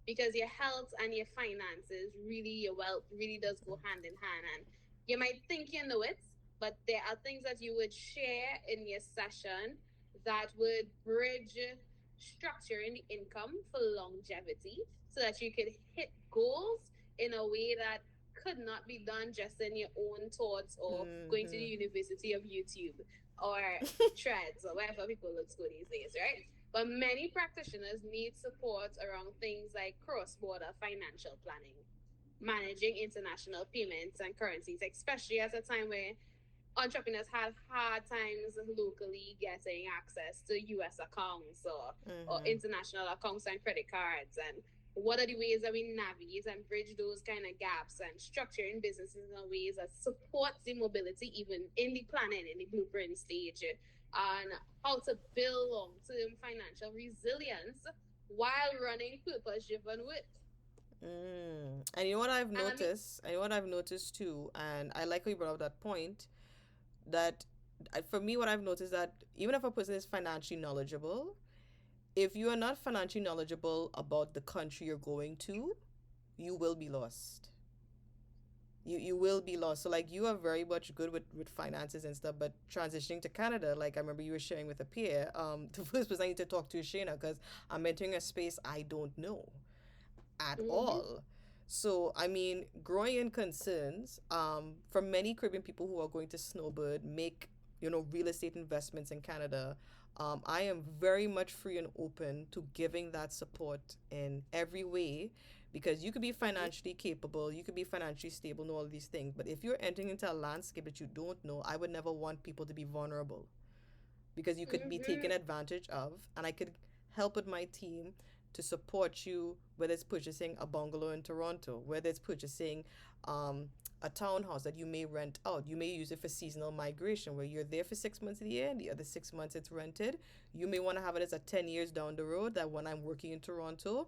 [SPEAKER 2] Because your health and your finances really, your wealth really does go hand in hand. And you might think you know it, but there are things that you would share in your session that would bridge structure in the income for longevity so that you could hit goals in a way that could not be done just in your own thoughts or going to the
[SPEAKER 1] mm-hmm.
[SPEAKER 2] University of YouTube or Threads or wherever people look to go these days, right? But many practitioners need support around things like cross border financial planning, managing international payments and currencies, especially at a time where entrepreneurs have hard times locally getting access to US accounts or
[SPEAKER 1] Mm-hmm.
[SPEAKER 2] international accounts and credit cards. And what are the ways that we navigate and bridge those kind of gaps and structuring businesses in ways that supports the mobility even in the planning, in the blueprint stage, and how to build long-term financial resilience while running purpose-driven work.
[SPEAKER 1] And you know what I've
[SPEAKER 2] And let me
[SPEAKER 1] noticed? And you know what I've noticed too, and I like how you brought up that point, that for me, what I've noticed that even if a person is financially knowledgeable, if you are not financially knowledgeable about the country you're going to, you will be lost. You will be lost. So like you are very much good with finances and stuff, but transitioning to Canada, like I remember you were sharing with a peer, the first person I need to talk to is Shayna because I'm entering a space I don't know at
[SPEAKER 2] mm-hmm,
[SPEAKER 1] all. So, I mean, growing in concerns, for many Caribbean people who are going to snowbird, make, real estate investments in Canada, I am very much free and open to giving that support in every way because you could be
[SPEAKER 2] mm-hmm,
[SPEAKER 1] financially capable, you could be financially stable, know all these things. But if you're entering into a landscape that you don't know, I would never want people to be vulnerable because you could be
[SPEAKER 2] mm-hmm,
[SPEAKER 1] taken advantage of, and I could help with my team to support you, whether it's purchasing a bungalow in Toronto, whether it's purchasing um, a townhouse that you may rent out. You may use it for seasonal migration, where you're there for 6 months of the year and the other 6 months it's rented. You may want to have it as a 10 years down the road that when I'm working in Toronto,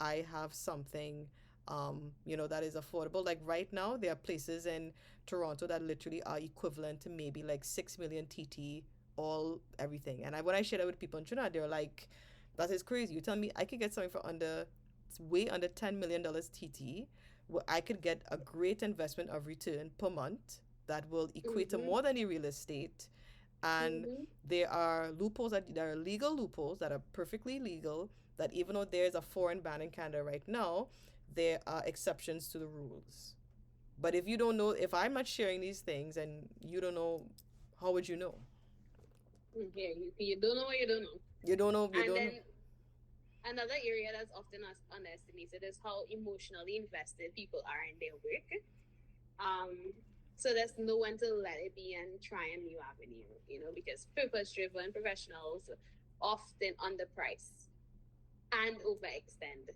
[SPEAKER 1] I have something that is affordable. Like right now, there are places in Toronto that literally are equivalent to maybe like 6 million TT, all everything. And when I share that with people in Trinidad, they're like, "That is crazy. You tell me I could get something for under, it's way under $10 million TT, where I could get a great investment of return per month that will equate to
[SPEAKER 2] mm-hmm,
[SPEAKER 1] more than the real estate." And
[SPEAKER 2] mm-hmm.
[SPEAKER 1] there are loopholes that there are legal loopholes that are perfectly legal. That even though there's a foreign ban in Canada right now, there are exceptions to the rules. But if you don't know, if I'm not sharing these things and you don't know, how would you know?
[SPEAKER 2] Yeah, you don't know what you don't know.
[SPEAKER 1] You don't know. You
[SPEAKER 2] And
[SPEAKER 1] don't know.
[SPEAKER 2] then another area that's often underestimated is how emotionally invested people are in their work. So there's no one to let it be and try a new avenue, because purpose-driven professionals often underprice and overextend.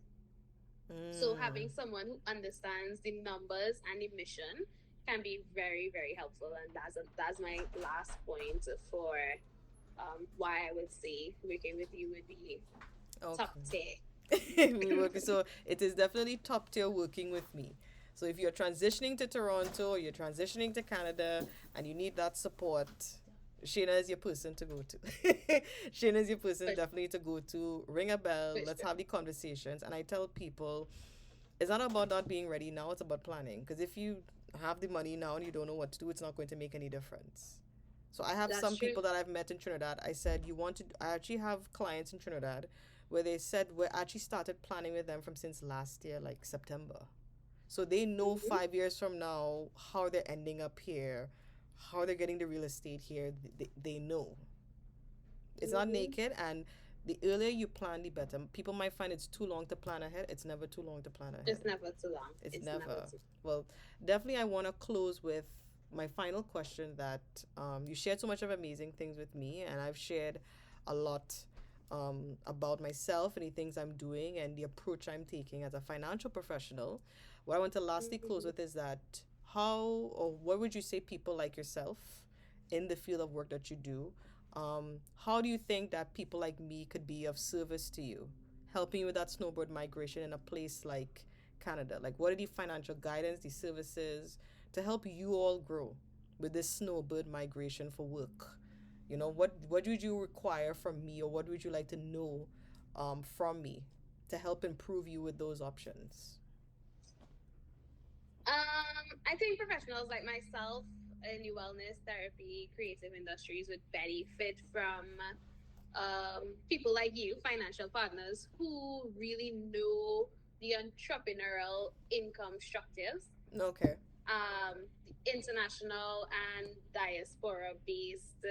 [SPEAKER 2] So
[SPEAKER 1] Mm.
[SPEAKER 2] having someone who understands the numbers and the mission can be very, very helpful. And that's my last point for why I would say working with you would be top
[SPEAKER 1] Okay.
[SPEAKER 2] tier.
[SPEAKER 1] We work. So it is definitely top tier working with me. So if you're transitioning to Toronto, you're transitioning to Canada, and you need that support, Shayna is your person to go to. Shayna is your person
[SPEAKER 2] For,
[SPEAKER 1] definitely to go to. Ring a bell.
[SPEAKER 2] for
[SPEAKER 1] Let's
[SPEAKER 2] sure.
[SPEAKER 1] have the conversations. And I tell people, it's not about not being ready now. It's about planning. Because if you have the money now and you don't know what to do, it's not going to make any difference. So I have
[SPEAKER 2] That's
[SPEAKER 1] some
[SPEAKER 2] true.
[SPEAKER 1] people that I've met in Trinidad. I said, you want to, I actually have clients in Trinidad where they said we actually started planning with them from since last year, like September. So they know
[SPEAKER 2] Mm-hmm.
[SPEAKER 1] 5 years from now how they're ending up here, how they're getting the real estate here. They know. It's not
[SPEAKER 2] Mm-hmm.
[SPEAKER 1] naked, and the earlier you plan, the better. People might find it's too long to plan ahead. It's never too long to plan ahead.
[SPEAKER 2] It's never too long.
[SPEAKER 1] It's
[SPEAKER 2] It's never
[SPEAKER 1] never.
[SPEAKER 2] too.
[SPEAKER 1] Well, definitely, I want to close with my final question that you shared so much of amazing things with me, and I've shared a lot about myself and the things I'm doing and the approach I'm taking as a financial professional, what I want to lastly close with is that how or what would you say people like yourself in the field of work that you do, how do you think that people like me could be of service to you, helping you with that snowbird migration in a place like Canada? Like, what are the financial guidance, the services to help you all grow with this snowbird migration for work? You know, what would you require from me, or what would you like to know from me to help improve you with those options?
[SPEAKER 2] I think professionals like myself in the wellness, therapy, creative industries would benefit from people like you, financial partners, who really know the entrepreneurial income structures,
[SPEAKER 1] Okay.
[SPEAKER 2] the international and diaspora based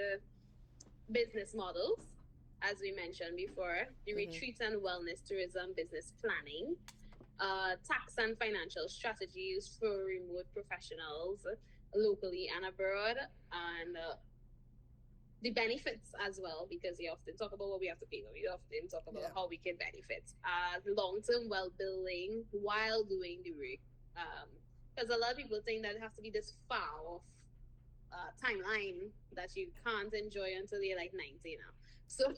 [SPEAKER 2] business models, as we mentioned before, the
[SPEAKER 1] Mm-hmm.
[SPEAKER 2] retreat and wellness tourism business planning, tax and financial strategies for remote professionals locally and abroad, and the benefits as well, because we often talk about what we have to pay, but we often talk
[SPEAKER 1] Yeah.
[SPEAKER 2] about how we can benefit. Long-term well-being while doing the work. Because a lot of people think that it has to be this far off timeline that you can't enjoy until you're like 90 now. So,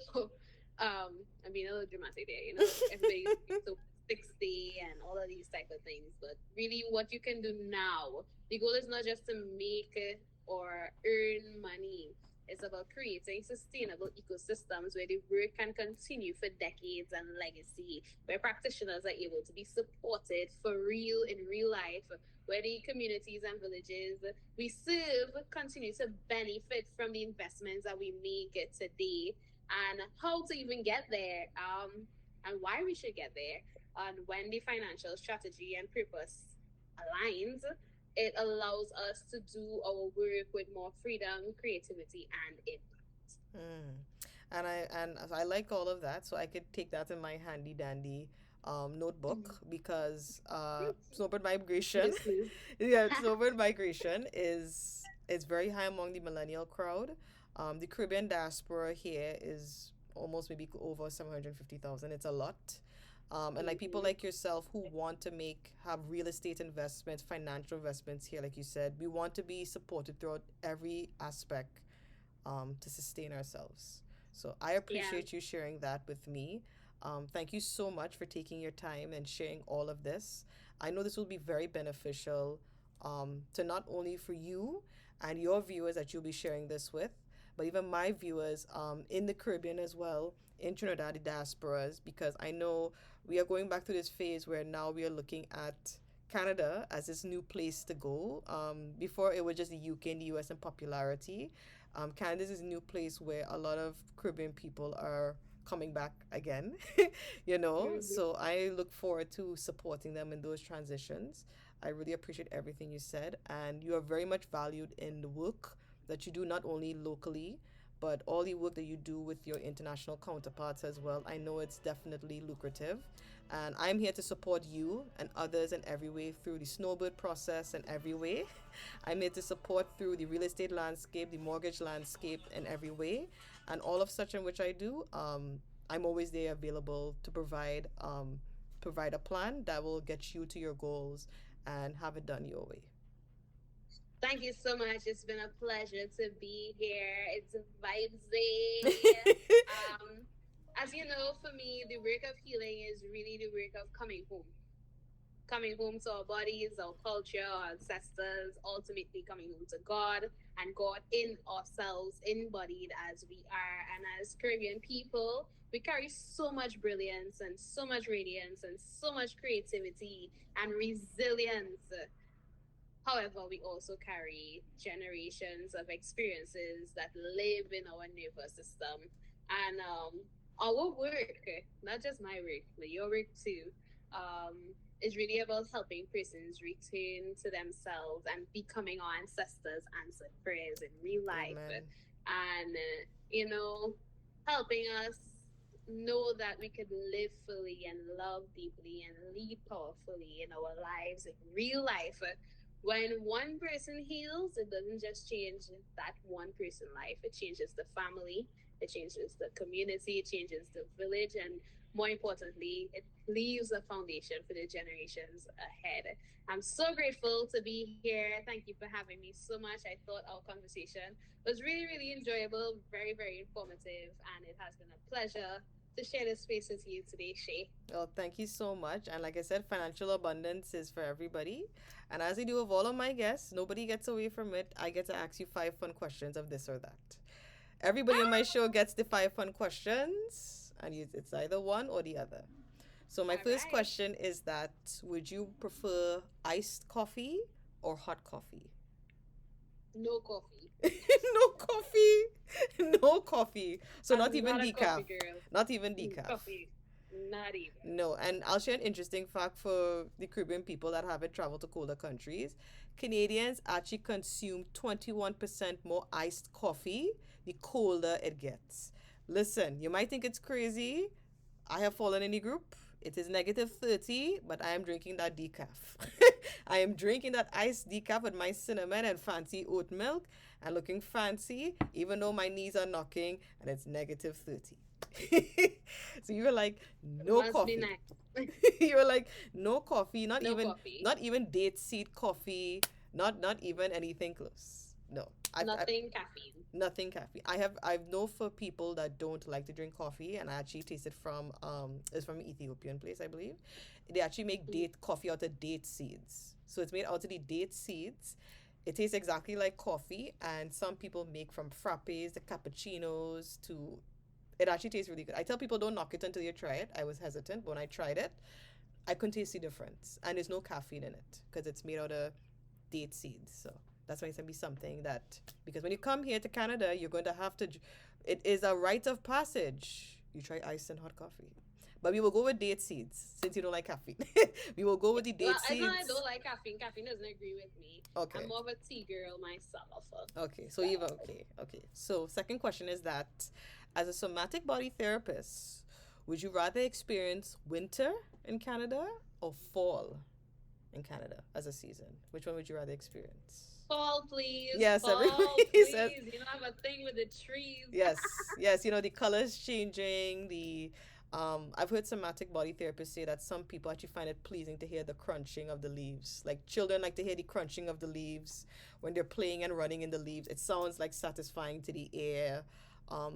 [SPEAKER 2] I'm being a little dramatic there, you know, everybody's so 60 and all of these type of things. But really, what you can do now, the goal is not just to make or earn money. It's about creating sustainable ecosystems where the work can continue for decades and legacy, where practitioners are able to be supported for real in real life, where the communities and villages we serve continue to benefit from the investments that we make today, and how to even get there, and why we should get there. And when the financial strategy and purpose aligns, it allows us to do our work with more freedom, creativity, and impact.
[SPEAKER 1] Mm. And I like all of that, so I could take that in my handy dandy notebook because snowbird migration,
[SPEAKER 2] Yes, please.
[SPEAKER 1] yeah, snowbird migration is very high among the millennial crowd. The Caribbean diaspora here is almost maybe over 750,000. It's a lot. And like people like yourself who want to have real estate investments, financial investments here, like you said, we want to be supported throughout every aspect to sustain ourselves. So I
[SPEAKER 2] Yeah.
[SPEAKER 1] appreciate you sharing that with me. Thank you so much for taking your time and sharing all of this. I know this will be very beneficial to not only for you and your viewers that you'll be sharing this with, but even my viewers in the Caribbean as well, in Trinidad, the diasporas, because I know we are going back to this phase where now we are looking at Canada as this new place to go. Before it was just the UK and the US in popularity. Canada is a new place where a lot of Caribbean people are coming back again, you know.
[SPEAKER 2] Mm-hmm.
[SPEAKER 1] So I look forward to supporting them in those transitions. I really appreciate everything you said, and you are very much valued in the work that you do, not only locally, but all the work that you do with your international counterparts as well. I know it's definitely lucrative, and I'm here to support you and others in every way through the snowbird process and every way. I'm here to support through the real estate landscape, the mortgage landscape in every way, and all of such in which I do. I'm always there available to provide a plan that will get you to your goals and have it done your way.
[SPEAKER 2] Thank you so much. It's been a pleasure to be here. It's vibesy. Um, as you know, for me, the work of healing is really the work of coming home to our bodies, our culture, our ancestors, ultimately coming home to God and God in ourselves, embodied as we are. And as Caribbean people, we carry so much brilliance and so much radiance and so much creativity and resilience. However, we also carry generations of experiences that live in our nervous system. And our work, not just my work, but your work too, is really about helping persons return to themselves and becoming our ancestors' answered prayers in real life.
[SPEAKER 1] Amen.
[SPEAKER 2] And, you know, helping us know that we could live fully and love deeply and lead powerfully in our lives in real life. When one person heals, it doesn't just change that one person's life, it changes the family, it changes the community, it changes the village, and more importantly, it leaves a foundation for the generations ahead. I'm so grateful to be here. Thank you for having me so much. I thought our conversation was really, really enjoyable, very, very informative, and it has been a pleasure to share this space with you today, Shay.
[SPEAKER 1] Well, thank you so much. And like I said, financial abundance is for everybody. And as I do with all of my guests, nobody gets away from it. I get to ask you 5 fun questions of this or that. Everybody on my show gets the 5 fun questions, and it's either one or the other. So my
[SPEAKER 2] All
[SPEAKER 1] first
[SPEAKER 2] right.
[SPEAKER 1] question is that would you prefer iced coffee or hot coffee?
[SPEAKER 2] No coffee.
[SPEAKER 1] No coffee. No coffee. So not
[SPEAKER 2] I'm
[SPEAKER 1] even
[SPEAKER 2] not a
[SPEAKER 1] decaf.
[SPEAKER 2] coffee girl.
[SPEAKER 1] Not even decaf.
[SPEAKER 2] Coffee, not even.
[SPEAKER 1] No, and I'll share an interesting fact for the Caribbean people that haven't traveled to colder countries. Canadians actually consume 21% more iced coffee the colder it gets. Listen, you might think it's crazy. I have fallen in the group. It is negative 30, but I am drinking that decaf. I am drinking that iced decaf with my cinnamon and fancy oat milk and looking fancy, even though my knees are knocking and it's negative 30. So you were like, no
[SPEAKER 2] Must be
[SPEAKER 1] coffee.
[SPEAKER 2] nice.
[SPEAKER 1] You were like, no coffee,
[SPEAKER 2] No coffee.
[SPEAKER 1] not even date seed coffee, not even anything close. No. I
[SPEAKER 2] Nothing caffeine.
[SPEAKER 1] nothing caffeine. I've know for people that don't like to drink coffee, and I actually tasted from it's from an Ethiopian place, I believe. They actually make
[SPEAKER 2] Mm.
[SPEAKER 1] date coffee out of date seeds. So it's made out of the date seeds. It tastes exactly like coffee, and some people make from frappes, the cappuccinos to it actually tastes really good. I tell people don't knock it until you try it. I was hesitant, but when I tried it, I couldn't taste the difference. And there's no caffeine in it because it's made out of date seeds. So that's why it's going to be something that, because when you come here to Canada, you're going to have to, it is a rite of passage. You try iced and hot coffee. But we will go with date seeds since you don't like caffeine. We will go with the
[SPEAKER 2] Well,
[SPEAKER 1] date
[SPEAKER 2] I know I
[SPEAKER 1] seeds.
[SPEAKER 2] don't like caffeine. Caffeine doesn't agree with me. I'm
[SPEAKER 1] Okay.
[SPEAKER 2] more of a tea girl myself.
[SPEAKER 1] Okay. So you've, okay. Okay. So second question is that as a somatic body therapist, would you rather experience winter in Canada or fall in Canada as a season? Which one would you rather experience?
[SPEAKER 2] Fall, please.
[SPEAKER 1] Yes,
[SPEAKER 2] Fall,
[SPEAKER 1] everybody says
[SPEAKER 2] please. You know, I have a thing with the trees.
[SPEAKER 1] yes, yes. You know the colors changing. The I've heard somatic body therapists say that some people actually find it pleasing to hear the crunching of the leaves. Like children like to hear the crunching of the leaves when they're playing and running in the leaves. It sounds like satisfying to the ear.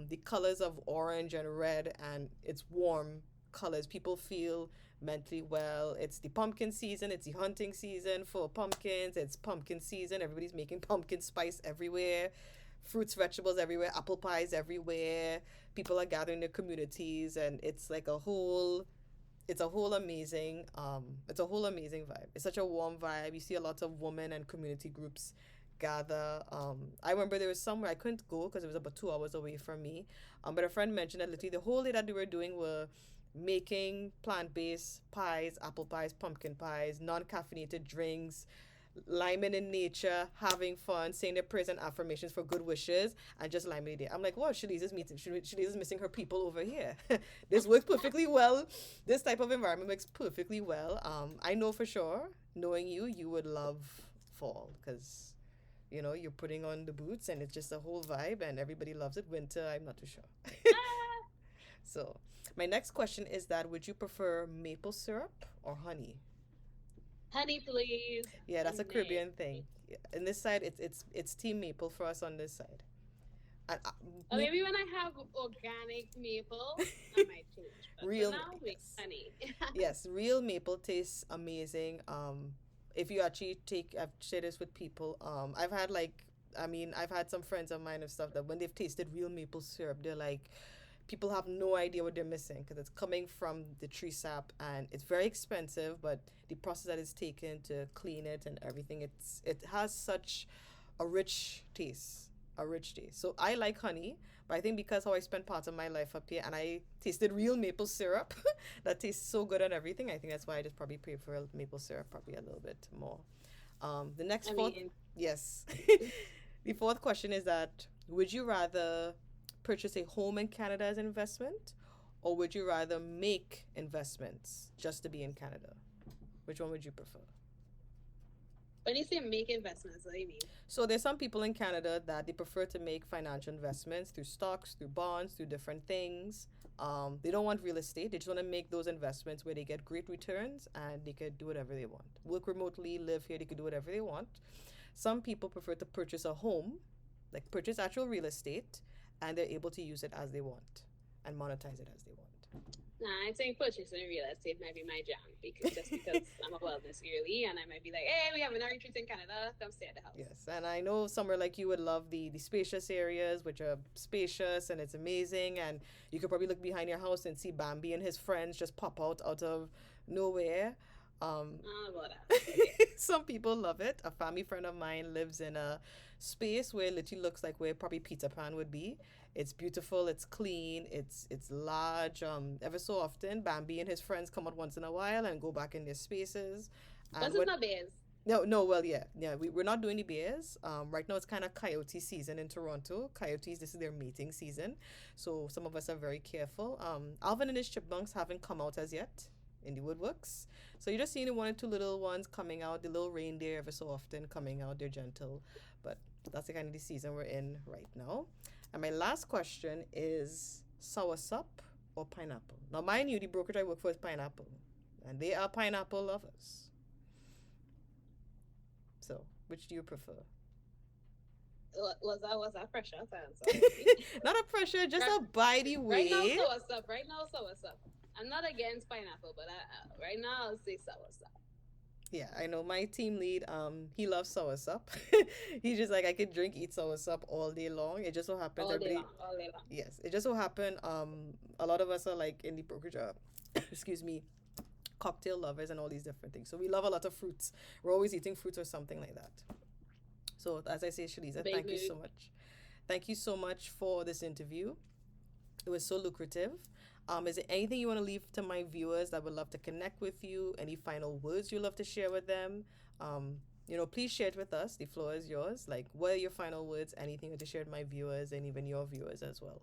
[SPEAKER 1] The colors of orange and red, and it's warm colors. People feel mentally well. It's the pumpkin season. It's the hunting season for pumpkins. It's pumpkin season. Everybody's making pumpkin spice everywhere. Fruits, vegetables everywhere. Apple pies everywhere. People are gathering their communities, and it's like a whole. It's a whole amazing vibe. It's such a warm vibe. You see a lot of women and community groups gather. I remember there was somewhere I couldn't go because it was about 2 hours away from me. But a friend mentioned that literally the whole day that they were doing were making plant-based pies, apple pies, pumpkin pies, non-caffeinated drinks, liming in nature, having fun, saying their prayers and affirmations for good wishes, and just liming it. I'm like, wow, Shaliza's missing her people over here. This works perfectly well. This type of environment works perfectly well. I know for sure, knowing you, you would love fall because you're putting on the boots and it's just a whole vibe and everybody loves it. Winter, I'm not too sure.
[SPEAKER 2] Ah,
[SPEAKER 1] So, my next question is that would you prefer maple syrup or honey?
[SPEAKER 2] honey, please.
[SPEAKER 1] Yeah, that's a
[SPEAKER 2] Honey.
[SPEAKER 1] Caribbean thing. Yeah, in this side, it's team maple for us on this side. And
[SPEAKER 2] Or
[SPEAKER 1] me,
[SPEAKER 2] maybe when I have organic maple, I might change. But for
[SPEAKER 1] real
[SPEAKER 2] now, wait,
[SPEAKER 1] yes,
[SPEAKER 2] honey.
[SPEAKER 1] yes, real maple tastes amazing. If you actually I've shared this with people. I've had I've had some friends of mine and stuff that when they've tasted real maple syrup, they're like, people have no idea what they're missing because it's coming from the tree sap and it's very expensive, but the process that is taken to clean it and everything, it has such a rich taste, a rich taste. So I like honey, but I think because how I spent part of my life up here and I tasted real maple syrup that tastes so good and everything, I think that's why I just probably prefer maple syrup probably a little bit more. The next
[SPEAKER 2] I
[SPEAKER 1] fourth,
[SPEAKER 2] mean,
[SPEAKER 1] yes. The fourth question is that would you rather purchase a home in Canada as an investment, or would you rather make investments just to be in Canada? Which one would you prefer?
[SPEAKER 2] When you say make investments, what do you mean?
[SPEAKER 1] So there's some people in Canada that they prefer to make financial investments through stocks, through bonds, through different things. They don't want real estate. They just want to make those investments where they get great returns and they could do whatever they want. Work remotely, live here, they could do whatever they want. Some people prefer to purchase a home, like purchase actual real estate, and they're able to use it as they want and monetize it as they want.
[SPEAKER 2] Nah, I think purchasing real estate might be my jam because just because I'm a wellness girly and I might be like, hey, we have an retreat in Canada, come stay at the house.
[SPEAKER 1] Yes, and I know somewhere like you would love the spacious areas, which are spacious and it's amazing. And you could probably look behind your house and see Bambi and his friends just pop out of nowhere. Um,
[SPEAKER 2] About that. Okay.
[SPEAKER 1] some people love it. A family friend of mine lives in a space where it literally looks like where probably Peter Pan would be. It's beautiful, it's clean, it's large. Ever so often, Bambi and his friends come out once in a while and go back in their spaces. And
[SPEAKER 2] This is not bears.
[SPEAKER 1] no, well, yeah, we're not doing the bears. Right now it's kind of coyote season in Toronto. Coyotes, this is their mating season, so some of us are very careful. Alvin and his chipmunks haven't come out as yet in the woodworks, so you're just seeing the one or two little ones coming out. The little reindeer ever so often coming out. They're gentle, but that's the kind of the season we're in right now. And my last question is soursop or pineapple. Now, mind you, the brokerage I work for is pineapple, and they are pineapple lovers. So, which do you prefer?
[SPEAKER 2] Was that pressure to answer?
[SPEAKER 1] Not a pressure, just a by the
[SPEAKER 2] Right now,
[SPEAKER 1] way.
[SPEAKER 2] soursop. Right now, soursop. I'm not against pineapple, but right now I'll say soursop.
[SPEAKER 1] Yeah, I know my team lead. He loves soursop. He's just like I could drink, eat soursop all day long. It just so happens
[SPEAKER 2] All day
[SPEAKER 1] everybody.
[SPEAKER 2] long, all day long.
[SPEAKER 1] Yes, it just so happened. A lot of us are like in the brokerage. Excuse me, cocktail lovers and all these different things. So we love a lot of fruits. We're always eating fruits or something like that. So as I say, Shaliza,
[SPEAKER 2] Big
[SPEAKER 1] thank you
[SPEAKER 2] mood.
[SPEAKER 1] so much. Thank you so much for this interview. It was so lucrative. Is there anything you want to leave to my viewers that would love to connect with you? Any final words you love to share with them? Please share it with us. The floor is yours. Like, what are your final words? Anything to share with my viewers and even your viewers as well?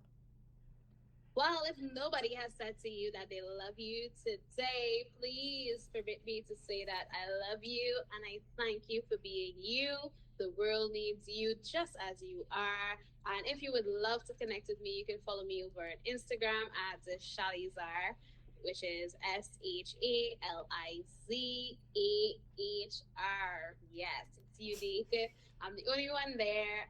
[SPEAKER 2] Well, if nobody has said to you that they love you today, please permit me to say that I love you and I thank you for being you. The world needs you just as you are. And if you would love to connect with me, you can follow me over on Instagram at the Shalizahr, which is SHALIZAHR. Yes, it's unique. I'm the only one there.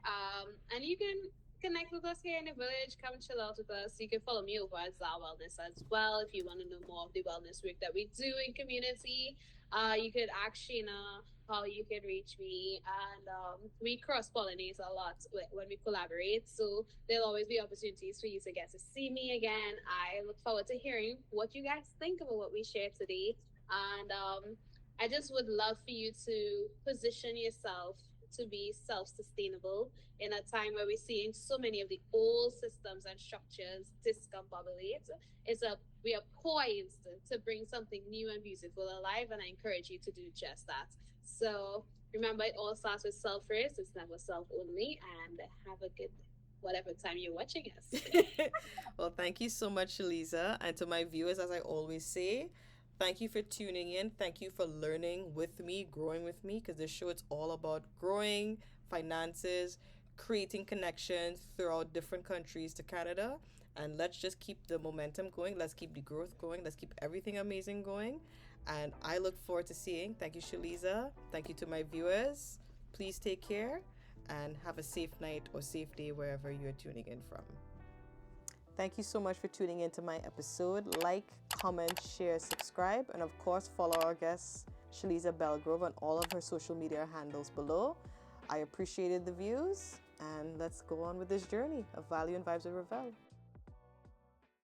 [SPEAKER 2] And you can connect with us here in the village. Come chill out with us. You can follow me over at Zahr Wellness as well if you want to know more of the wellness work that we do in community. You could actually know how you can reach me, and we cross pollinate a lot when we collaborate. So there'll always be opportunities for you to get to see me again. I look forward to hearing what you guys think about what we shared today, and I just would love for you to position yourself to be self-sustainable in a time where we're seeing so many of the old systems and structures discombobulate. We are poised to bring something new and beautiful alive, and I encourage you to do just that. So remember, it all starts with self first. It's never self only, and have a good whatever time you're watching us.
[SPEAKER 1] Well, thank you so much, Shaliza. And to my viewers, as I always say, thank you for tuning in. Thank you for learning with me, growing with me, because this show it's all about growing, finances, creating connections throughout different countries to Canada. And let's just keep the momentum going. Let's keep the growth going. Let's keep everything amazing going. And I look forward to seeing. Thank you, Shaliza. Thank you to my viewers. Please take care and have a safe night or safe day wherever you're tuning in from. Thank you so much for tuning into my episode. Like, comment, share, subscribe, and of course, follow our guest, Shalizahr Belgrove, on all of her social media handles below. I appreciated the views, and let's go on with this journey of value and vibes with Rivelle.